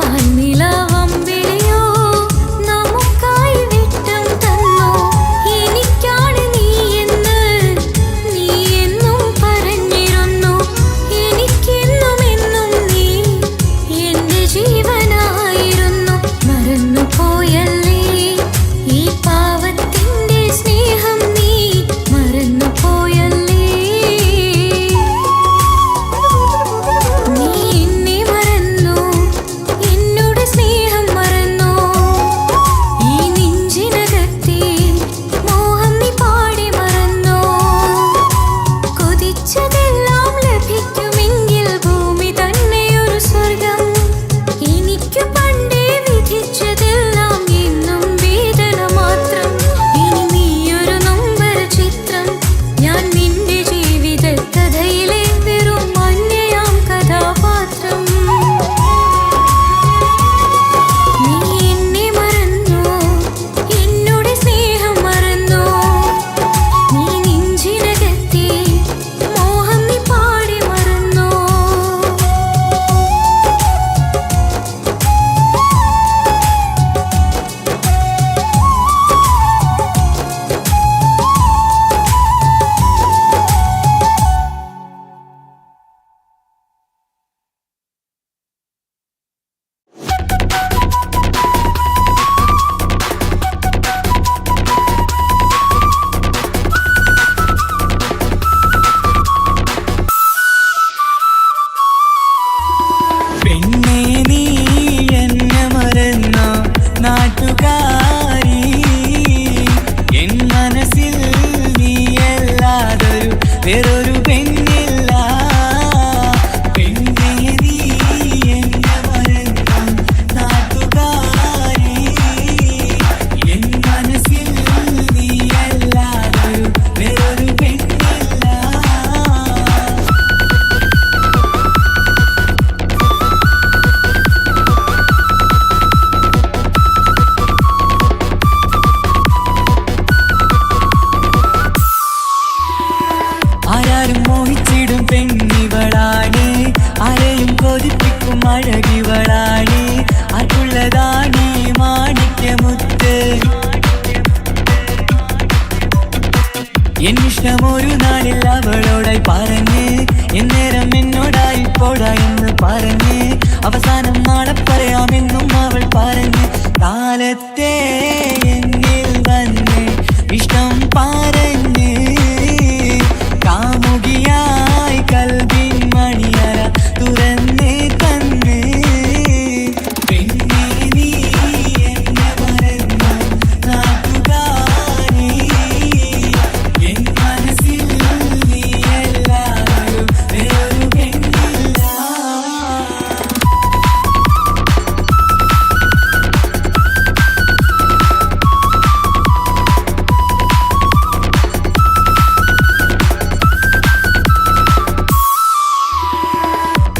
പാൽനിലാവം വിളിയോ നമുക്കായി വെട്ടം തന്നു എനിക്കാണ് നീ എന്ന് നീ എന്നും പറഞ്ഞിരുന്നു എനിക്കെന്നും എന്നും നീ എന്റെ ജീവനായിരുന്നു മറന്നു പോയല്ലേ ഈ പാവത്തിന്റെ സ്നേഹം നീ മറന്നു പോയല്ലേ നീ എന്നെ മറന്നു എന്നോട് സ്നേഹം മറന്നു ഈ നെഞ്ചിനകത്തെ മോഹം നീ പാടെ മറന്നു കൊതിച്ചതെല്ലാം ലഭിക്കുമെങ്കിൽ ഭൂമി തന്നെയൊരു സ്വർഗം എനിക്ക് പണ്ടേ വിധിച്ചതെല്ലാം എന്നും വേദന മാത്രം ഇനി നീയൊരു നൊമ്പര ചിത്രം ഞാൻ നിന്റെ ജീവിത കഥയിലെ വെറും അന്യയാം കഥാപാത്രം നീ എന്നെ മറന്നു എന്നോട് സ്നേഹം മറന്നു നീ നെഞ്ചിനകത്തെ മോഹം നീ പാടെ മറന്നു പെണ്ണേ നീ എന്നെ മറന്ന നാട്ടുകാരി എൻ മനസ്സിൽ നീയല്ലാതൊരു വേറൊരു പെണ്ണില്ല പെണ്ണേ നീ എന്നെ മറന്ന നാട്ടുകാരി എൻ മനസ്സിൽ നീയല്ലാതൊരു വേറൊരു പെണ്ണില്ല ആരാരും മോഹിച്ചിടും പെണ്ണിവളാണ് ആരെയും കൊതിപ്പിക്കും അഴകിവളാണ് ആർക്കുള്ളതാണ് മാണിക്യമുത്ത് എന്നിഷ്ടമൊരു നാളിൽ അവളോടായി പറഞ്ഞ് എന്നേരം എന്നോടായി പോടാ എന്ന് പറഞ്ഞ് അവസാനം നാളെ പറയാമെന്നും അവൾ പറഞ്ഞ് കാലത്തെ എന്നിൽ വന്ന് ഇഷ്ടം പറഞ്ഞ് കാമുകിയായി കൽവിൻ മണിയറ തുറന്ന് തന്ന് പെണ്ണേ നീ എന്നെ മറന്ന നാട്ടുകാരി എൻ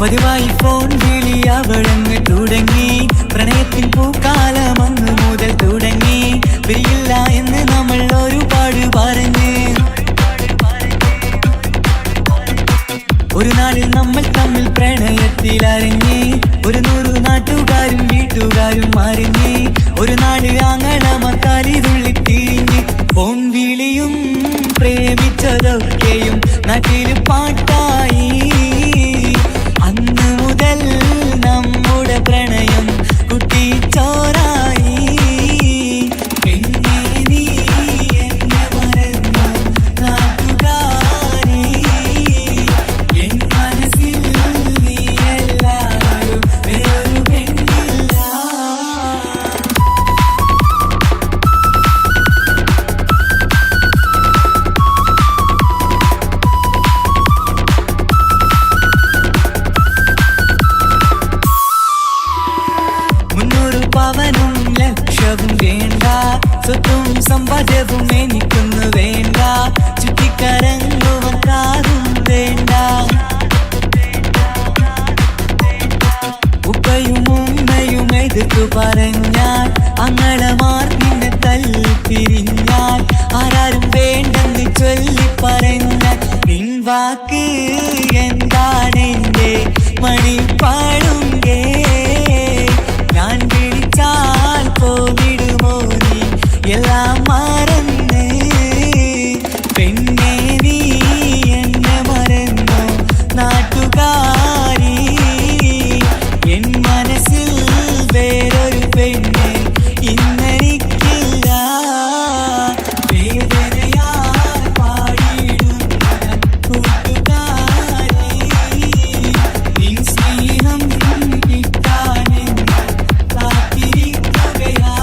പതിവായി ഫോൺ വിളി അവളങ്ങ് തുടങ്ങി. പ്രണയത്തിൻ പൂക്കാലം അന്ന് മുതൽ തുടങ്ങി. പിരിയില്ല എന്ന് നമ്മൾ ഒരുപാട് പറഞ്ഞ്. ഒരു നാളിൽ നമ്മൾ തമ്മിൽ പ്രണയത്തിലറിഞ്ഞ്. 100 നാട്ടുകാരും വീട്ടുകാരും അറിഞ്ഞ്. ഒരു നാട് ആങ്ങളമക്കാലി തുള്ളിത്തിരിഞ്ഞ്. ഫോൺ വിളിയും പ്രേമിച്ചതൊക്കെയും നാട്ടിൽ പാട്ടായി. അന്ന് മുതൽ നമ്മുടെ പ്രണയം കുട്ടിച്ചോറായി. പിന്നെ നീ എന്നെ മറന്നു നാട്ടുകാരി. എൻ മനസ്സിൽ നീ എല്ലാവരും വേറൊരു പെണ്ണില്ല. പവനും ലക്ഷവും വേണ്ട, സ്വത്തും സമ്പാദ്യവും എനിക്കൊന്നു വേണ്ട. ചുറ്റിക്കറങ്ങുവാൻ കാറും വേണ്ട. ഉപ്പയും ഉമ്മയും എതിർത്തു പറഞ്ഞാൽ, അങ്ങളമാർ നിന്നെ തല്ലിപ്പിരിഞ്ഞാൽ, ആരാരും വേണ്ടെന്ന് ചൊല്ലി പറഞ്ഞാൽ, നിൻ വാക്ക് എന്താണെന്റെ മണിപ്പാടുങ്കേ. ഞാൻ വിളിച്ചാൽ പോവിടുമോ നീ എല്ലാം മറന്ന്. പെണ്ണേ നീ എന്നെ മറന്നു നാട്ടുകാരി. എൻ മനസ്സിൽ വേറൊരു പെണ്ണ് ഇന്നെനിക്കില്ല. വേദനയാൽ പാടിയിടുന്ന കൂട്ടുകാരി, നിൻ സ്നേഹം കിട്ടാനെന്ന് കാത്തിരിക്കുകയാ.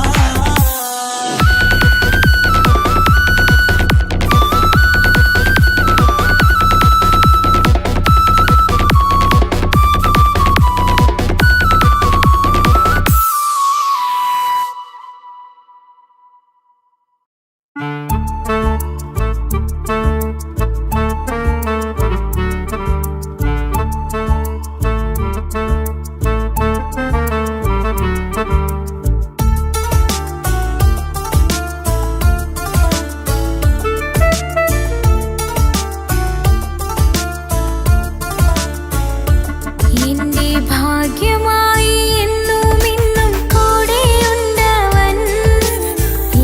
എന്റെ ഭാഗ്യമായി എന്നും ഇന്നും കൂടെയുണ്ടവൻ.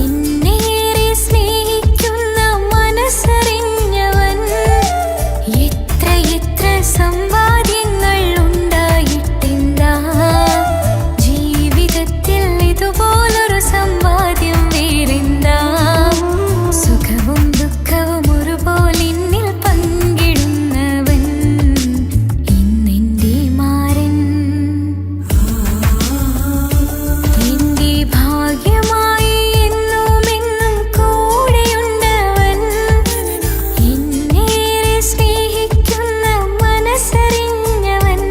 എന്നേറെ സ്നേഹിക്കുന്ന മനസ്സറിഞ്ഞവൻ. എത്ര എത്ര സമ്പാദ്യങ്ങൾ ഉണ്ടായിട്ടെന്താ, ജീവിതത്തിൽ ഇതുപോലൊരു സമ്പാദ്യം വേറെന്താ. സുഖവും ദുഃഖവും ഒരുപോലെ എന്നിൽ പങ്കിടുന്നവൻ ഇന്നെന്റെ മാരൻ. എന്റെ ഭാഗ്യമായി എന്നും എന്നും കൂടെയുണ്ടവൻ. എന്നേറെ സ്നേഹിക്കുന്ന മനസ്സറിഞ്ഞവൻ.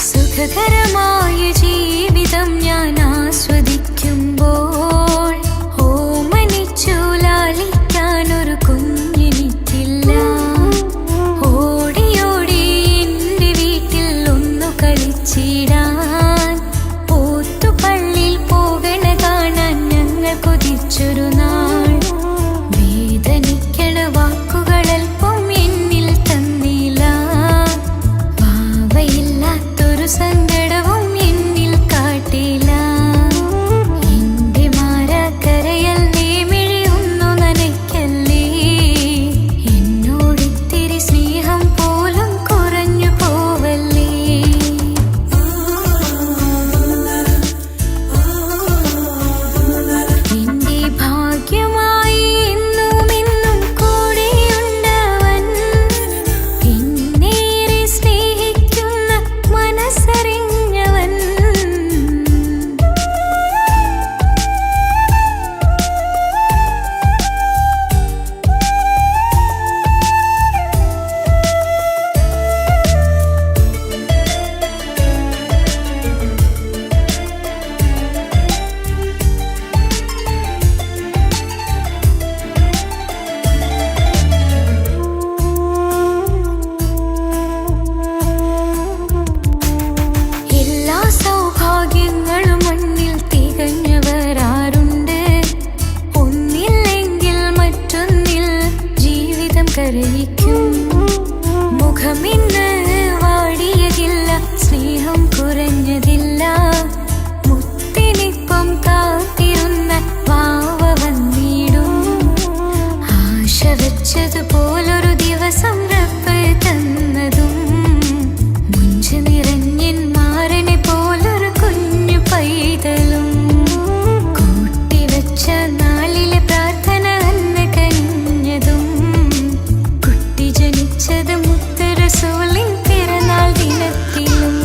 സുഖകരമായ ജീവിതം ഞാൻ ആസ്വദിക്കുമ്പോൾ, ഓമനിച്ചു ലാളിക്കാനൊരു കുഞ്ഞെനിക്കില്ല. ഓടി ഓടി എൻ്റെ വീട്ടിൽ ഒന്നു കളിച്ചിടാൻ, പോത്തുപള്ളിയിൽ പോകണ കാണാൻ ഞങ്ങൾ കൊതിച്ചൊരു നാൾ. വേദനിക്കണ വാക്കുകളൽപ്പം എന്നിൽ തന്നില്ല. വാവയില്ലാത്തൊരു സങ്കടവും മുഖമിന്ന് വാടിയതില്ല, സ്നേഹം കുറഞ്ഞതില്ല. മുത്തിനിപ്പം കാത്തിരുന്ന വാവ വന്നിടും. ആശ വെച്ചതുപോലൊരു ദിവസം റബ്ബ് തന്നതും, മുഞ്ച് നിറഞ്ഞൻ മാരനെ പോലൊരു കുഞ്ഞു പൈതലും. കൂട്ടിവെച്ച നാളിലെ പ്രാർത്ഥന അന്ന് കനിഞ്ഞതും, കുട്ടി ജനിച്ചത് മുത്ത് റസൂലിൻ പിറന്നാൾ ദിനത്തിലും.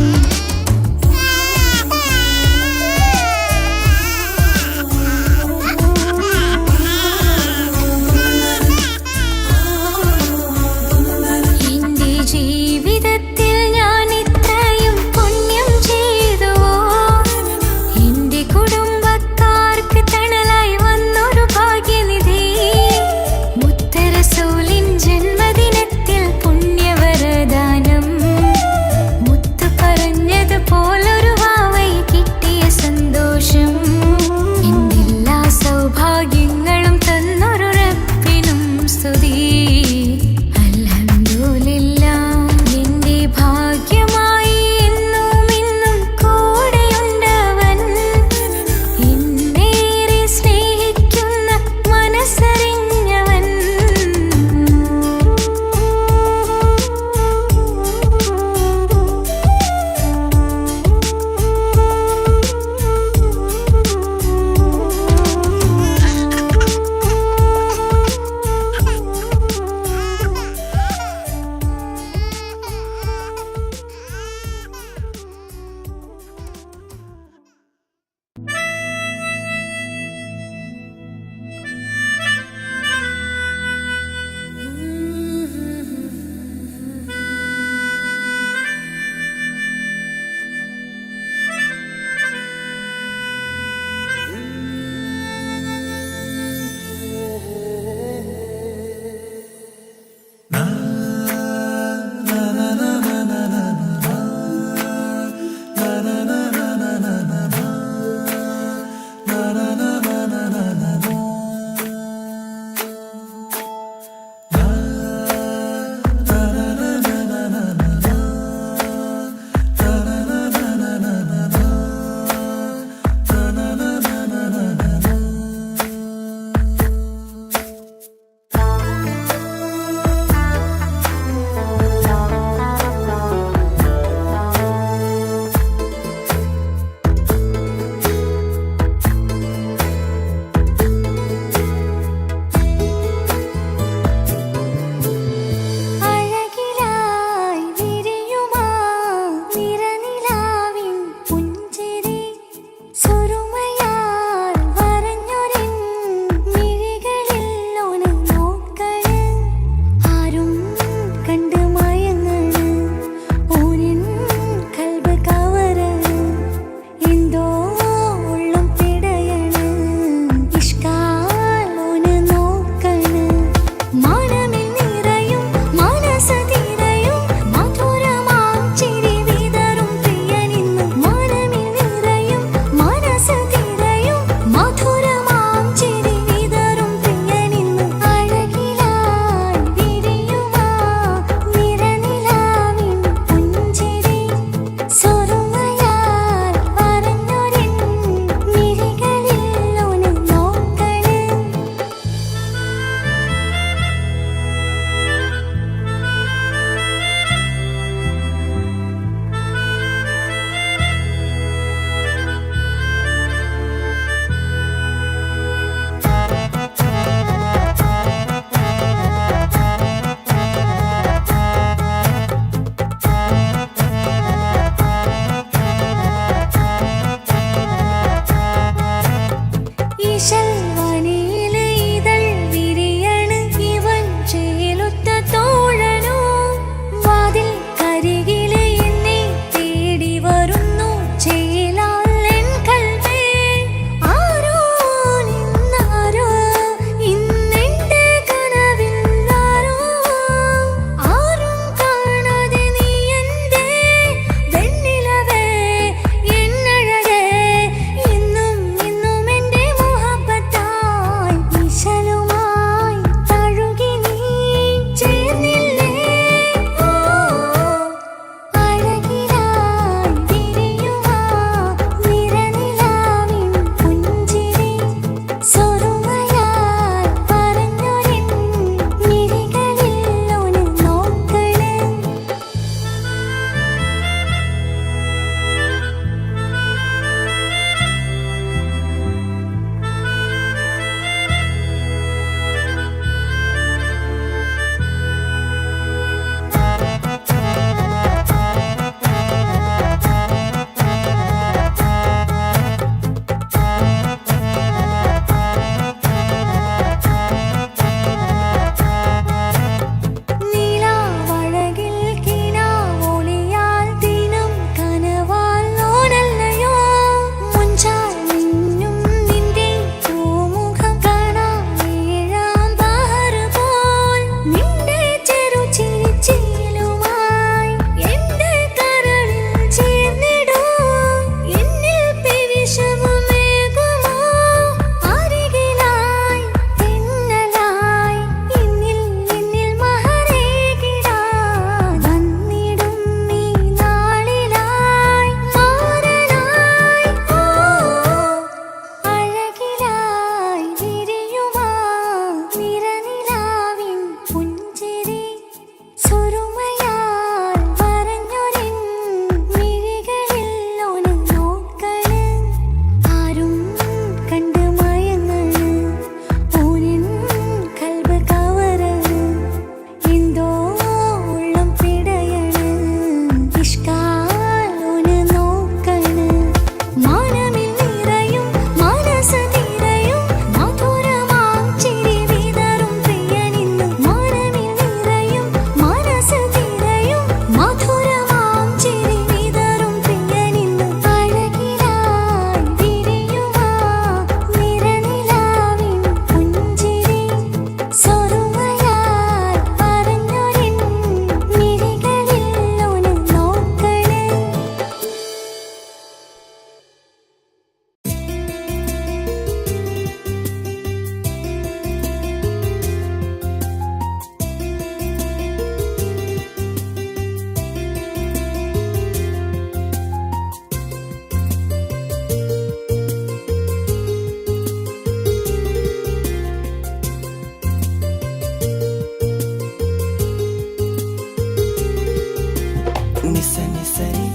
నిస నిసరి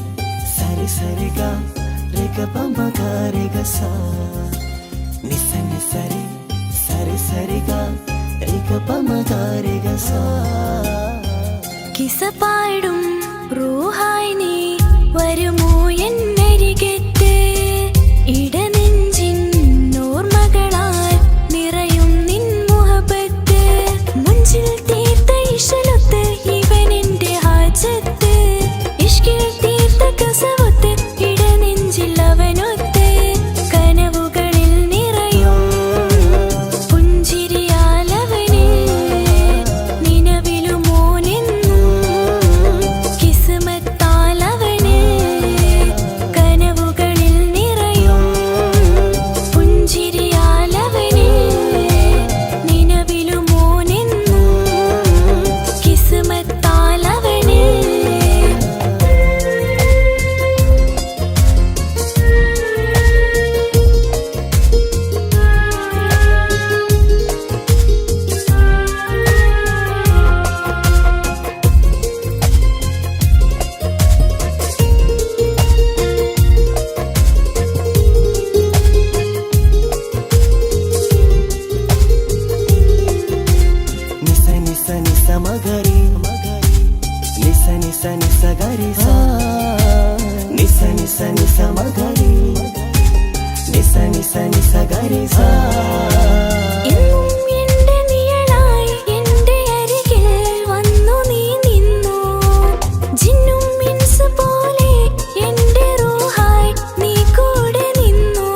సరి సరిగా రేగ పమగ రేగ సా నిస నిసరి సరి సరిగా రేగ పమగ రేగ സா കിസ പാടും റൂഹായി നീ വരുമോ എന്നരികത്ത് ഇടനെഞ്ചിൻ ഓർമ്മകളാൽ നിറയും നിൻ മുഹബത്ത് മുഞ്ചിൽ തീർത്ത ഇശലൊത്ത് ഇവനെന്റെ ഹാജത്ത് ഇഷ്കിൽ തീർത്ത കസവത്ത് ഇടനെഞ്ചിൽ അവനൊത്ത് കനവുകളിൽ നിറയും പുഞ്ചിരിയാലവന് നിലവിലുമോനെന്നും കിസ്മത്താലവന് കനവുകളിൽ നിറയും പുഞ്ചിരിയാലവന് നിലവിലുമോനെന്നും കിസ്മത്താലവന് నిస నిస నిస మగరి నిస నిస నిస గరి సా నిస నిస నిస మగరి నిస నిస నిస గరి సా എന്നും എന്റെ നിഴലായി എന്റെ അരികിൽ വന്നു നീ നിന്നു ജിന്നും ഇൻസ് പോലെ എന്റെ റൂഹായി നീ കൂടെ നിന്നു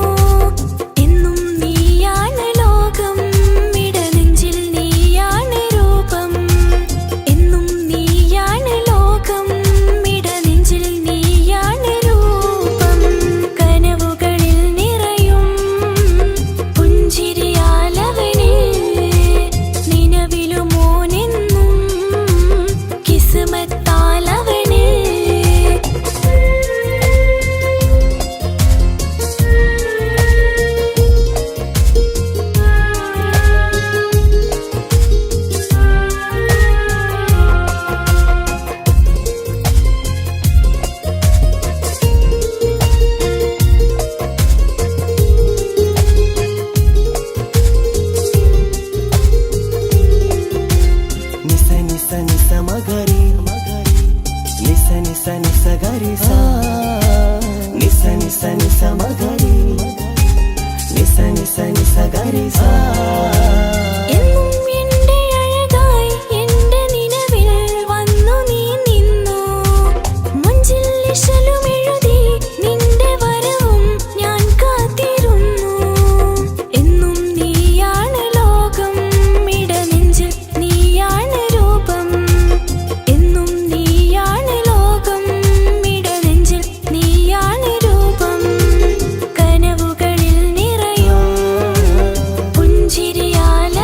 എന്നും നീയാണ് ലോകം ഇടനെഞ്ചിൽ നീയാണ് രൂപം എന്നും നീയാണ് ലോകം ഇടനെഞ്ചിൽ നീയാണ് രൂപം കനവുകളിൽ നിറയും പുഞ്ചിരിയാലവന് നിലവിലുമോനെന്നും കിസ്മത്താലവന് నిస నిస నిస మగరి నిస నిస నిస గరి సా నిస నిస నిస మగరి నిస నిస నిస గరి సా എന്നും എന്റെ അഴകായി എന്റെ നിലവിൽ വന്നു നീ നിന്നു മുഞ്ചിൽ ഇശലും എഴുതി നിന്റെ വരവും ഞാൻ കാത്തിരുന്നു എന്നും നീയാണ് ലോകം ഇടനെഞ്ചിൽ നീയാണ് രൂപം എന്നും നീയാണ് ലോകം ഇടനെഞ്ചിൽ നീയാണ് രൂപം കനവുകളിൽ നിറയും പുഞ്ചിരിയാല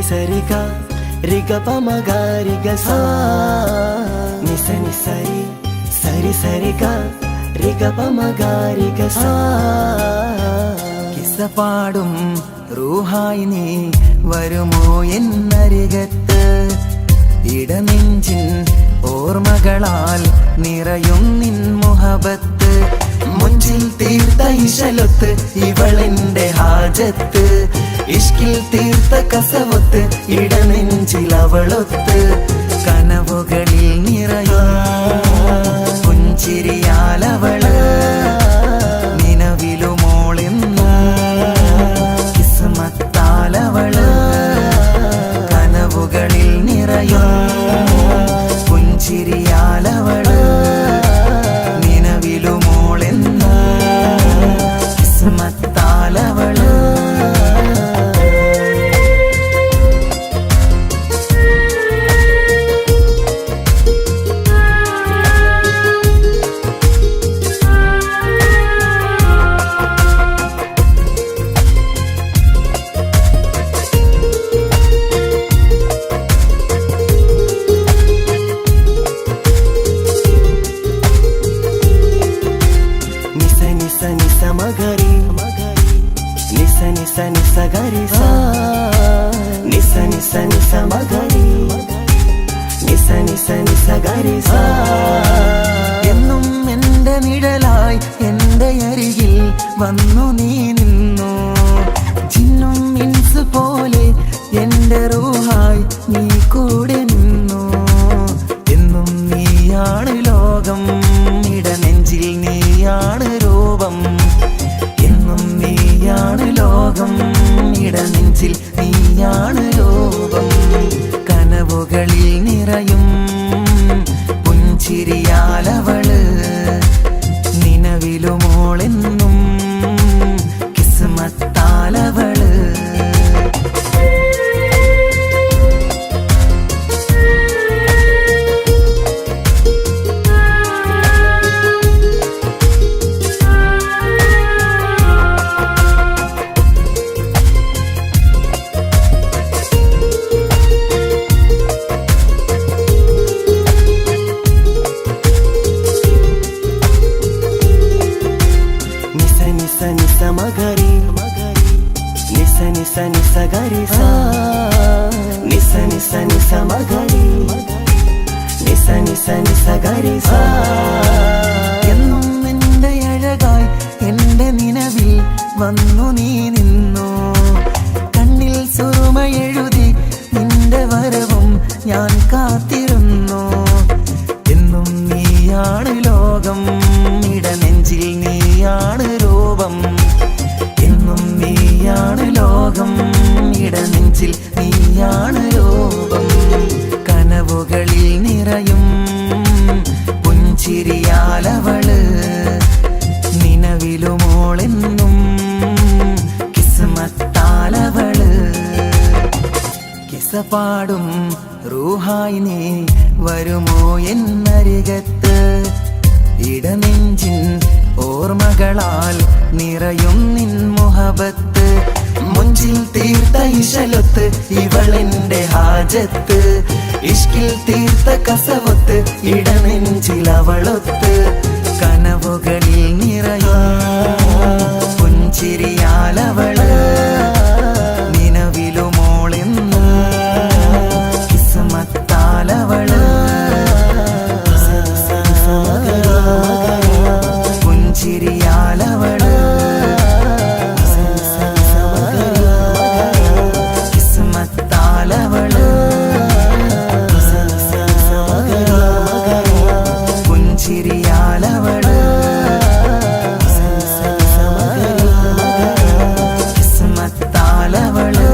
സരിഗ റിഗ പമഗ റിഗ സാ നിസ നിസരി സരി സരിഗ റിഗ പമഗ റിഗ സാ കിസ്സ പാടും റൂഹായി നീ വരുമോ എന്നരികത്ത് ഇടനെഞ്ചിൻ ഓർമ്മകളാൽ നിറയും നിൻ മുഹബത്ത് മുഞ്ചിൽ തീർത്ത ഇശലൊത്ത് ഇവളെന്റെ ഹാജത്ത് ഇഷ്കിൽ തീർത്ത കസവൊത്ത് ഇടനെഞ്ചിൽ അവളൊത്ത് കനവുകളിൽ നിറയും പുഞ്ചിരിയാലവള് നിലവിലുമോളെന്നും കിസ്മത്താലവള് കനവുകളിൽ നിറയും പുഞ്ചിരിയാലവള് നിലവിലുമോളെന്നും കിസ്മത്താലവള് മഗരി നിസ നിസ നിസ ഗരി സാ നിസ നിസ നിസ മഗരി നിസ നിസ നിസ ഗരി സാ എന്നും എന്റെ നിഴലായി എന്റെ അരികിൽ വന്നു നീ നിന്നു ജിന്നും ഇൻസ് പോലെ എന്റെ റൂഹായി നീ കൂടെ നിന്നു എന്നും നീയാണ് ലോകം ഇടനെഞ്ചിൽ നീയാണ് രൂപം എന്നും നീയാണ് ലോകം ഇടനെഞ്ചിൽ നീയാണ് രൂപം കനവുകളിൽ നിറയും പുഞ്ചിരിയാലവള് നിലവിലുമോളെന്നും കിസ്മത്താലവള് മഗരി നിസ നിസ നിസ ഗരി സാ നിസ നിസ നിസ മഗരി നിസ നിസ നിസ ഗരി സാ എന്നും എന്റെ അഴകായി എന്റെ നിലവിൽ വന്നു നീ നിന്നു കണ്ണിൽ സുറുമ എഴുതി നിന്റെ വരവും ഞാൻ കാത്തിരുന്നു എന്നും നീയാണ് ലോകം ഇടനെഞ്ചിൽ നീയാണ് രൂപം എന്നും നീയാണ് ലോകം ഇടനെഞ്ചിൽ നീയാണ് രൂപം കനവുകളിൽ നിറയും പുഞ്ചിരിയാലവള് നിലവിലുമോളെന്നും കിസ്മത്താലവള് കിസ്സ പാടും റൂഹായി നീ വരുമോ എന്നരികത്ത് ഇടനെഞ്ചിൻ ഓർമ്മകളാൽ നിറയും നിൻ മുഹബത്ത് മുഞ്ചിൽ തീർത്ത ഇശലൊത്ത് ഇവളെന്റെ ഹാജത്ത് ഇഷ്കിൽ തീർത്ത കസവൊത്ത് ഇടനെഞ്ചിൽ അവളൊത്ത് കനവുകളിൽ നിറയും പുഞ്ചിരിയാലവള് നിലവിലുമോളെന്നും കിസ്മത്താലവള് പുഞ്ചിരിയാലവള് കിസ്മത്താലവള് പുഞ്ചിരിയാലവള് കിസ്മത്താലവള്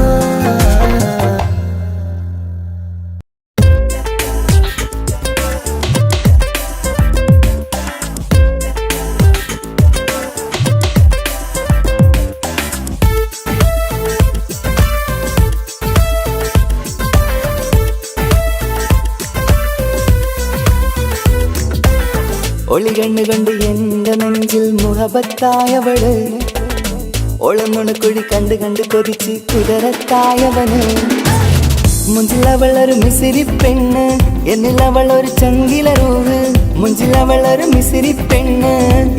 ഒളികണ്ണ് കണ്ട് എന്റെ നെഞ്ചിൽ മുഹബത്തായവള് ഒളമുണക്കുഴി കണ്ട് കണ്ട് കൊതിച്ച് കുതിരത്തായവന് മുഞ്ചിലവളൊരു മിസിരി പെണ്ണ്, എന്നിലവളൊരു ചങ്കില രൂഹ്. മുഞ്ചിലവളൊരു മിസിരി പെണ്ണ്,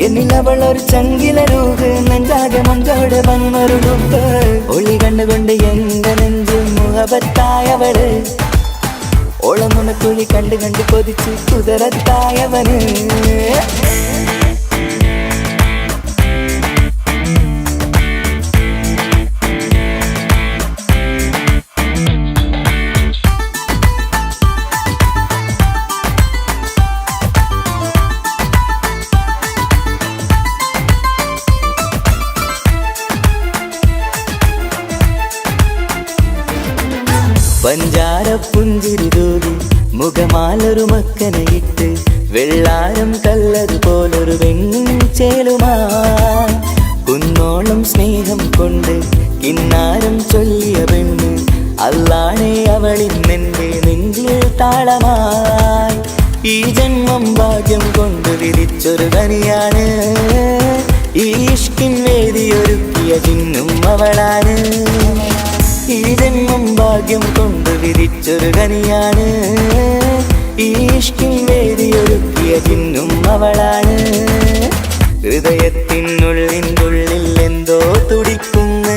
എന്നിലവളൊരു ചങ്കില രൂഹ്. നെഞ്ചാകെ മഞ്ചോടെ വന്നൊരു ഡുബ്. ഒളി കണ്ടുകൊണ്ട് എന്റെ നെഞ്ചു മുഹബത്തായവള്. ഓളമുണക്കുഴി കണ്ട് കണ്ട് കൊതിച്ച് കുതിരത്തായവന്. പഞ്ചാര പുഞ്ചിരി തൂകി മുഖമാലൊരു മക്കനയിട്ട്, വെള്ളാരം കല്ലതുപോലൊരു വെണ്ണുചേലുമാ. കുന്നോളം സ്നേഹം കൊണ്ട് കിന്നാരം ചൊല്ലിയ പെണ്ണ്, അല്ലാണേ അവളിന്നെന്റെ നെഞ്ചിൽ താളമായി. ഈ ജന്മം ഭാഗ്യം കൊണ്ട് വിധിച്ചൊരു കനിയാണ്, ഈ ഇഷ്കിൻ വേദിയൊരുക്കിയ ജിന്നും അവളാണ്. ഈ ജന്മം ഭാഗ്യം കൊണ്ട് വിധിച്ചൊരു കനിയാണ്, ഈ ഇഷ്കിൻ വേദിയൊരുക്കിയ ജിന്നും അവളാണ്. ഹൃദയത്തിനുള്ളിനുള്ളിൽ എന്തോ തുടിക്കുന്ന,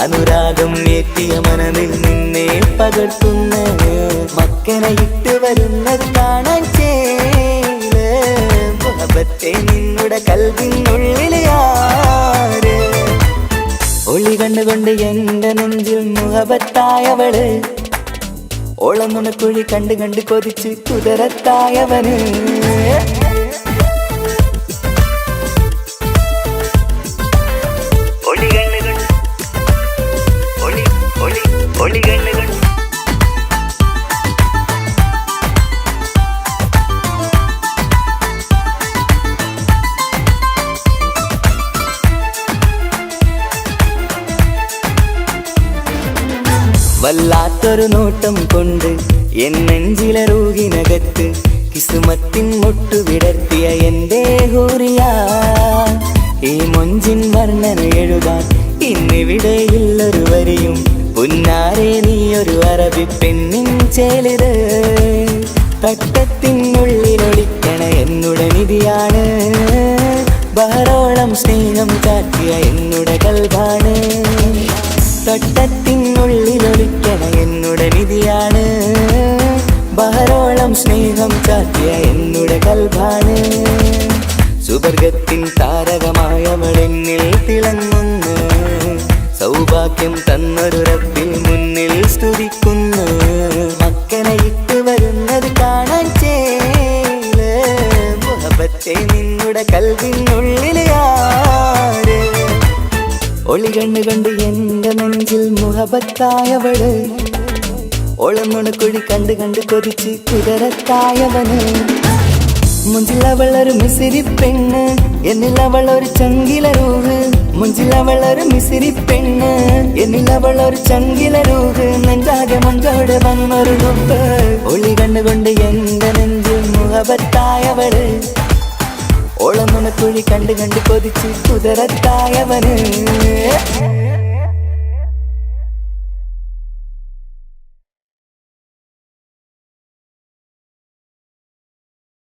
അനുരാഗം ഏറ്റിയ മനമിൽ നിന്നെ പകർത്തുന്ന. മക്കനയിട്ട് വരുന്നത് കാണാൻ ചേല്, മുഹബത്തെ നിന്നുടെ കൽവിനുള്ളിലെ ആര്. ഒളി കണ്ടുകൊണ്ട് എന്റെ നെഞ്ചിൽ മുഹബത്തായവള്. ഓളമുണക്കുഴി കണ്ട് കണ്ട് കൊതിച്ച് കുതിരത്തായവന്. ഒളി കണ്ടുകൊണ്ട് ഒളി ഒളി ഒളി കണ്ടുകൊണ്ട് വല്ലാത്തൊരു നോട്ടം കൊണ്ട് എൻ നെഞ്ചിലെ റൂഹിനകത്ത്, കിസുമത്തിൻ മുട്ടു വിടർത്തിയ എന്റെ ഹൂറിയ. ഈ മൊഞ്ചിൻ വർണ്ണന എഴുതാൻ ഇന്നിവിടെയില്ലൊരു വരിയും, പുന്നാരെ നീയൊരു അറബി പെണ്ണിൻ ചേലിത്. തട്ടത്തിനുള്ളിലൊളിക്കണ എന്നുടെ നിധിയാണ്, ബഹറോളം സ്നേഹം കാട്ടിയ എന്നുടെ കൽബാണ്. തട്ടത്തിനുള്ളിലൊളിക്കണ എന്നുടെ നിധിയാണ്, ബഹറോളം സ്നേഹം കാട്ടിയ എന്നുടെ കൽബാണ്. സുവർഗത്തിൻ താരകമായവളെന്നിൽ തിളങ്ങുന്നു, സൗഭാഗ്യം തന്നൊരു റബ്ബിൽ മുന്നിൽ സ്തുതിക്കുന്നു. മക്കനയിട്ട് വരുന്നത് കാണാൻ ചേല്, മുഹബത്തെ നിന്നുടെ കൽവിനുള്ളിലെ ആര്. ഒളി കണ്ട് കണ്ട് എന്റെ നെഞ്ചിൽ മുഹബത്തായവള്. ഓളമുണക്കുഴി കണ്ട് കണ്ട് കൊതിച്ച് കുതിരത്തായവന്. മുഞ്ചിലവളൊരു മിസിരി പെണ്ണ്, എന്നിലവളൊരു ചങ്കില രൂഹ്. മുഞ്ചിലവളൊരു മിസിരി പെണ്ണ്, എന്നിലവളൊരു ചങ്കില രൂഹ്. നെഞ്ചാകെ മഞ്ചോടെ വന്നൊരു ഡുബ്. ഒളി കണ്ടുകൊണ്ട് എന്റെ നെഞ്ചിൽ മുഹബത്തായവള്. ഓളമുണക്കുഴി കണ്ട് കണ്ട് കൊതിച്ച് കുതിരത്തായവന്.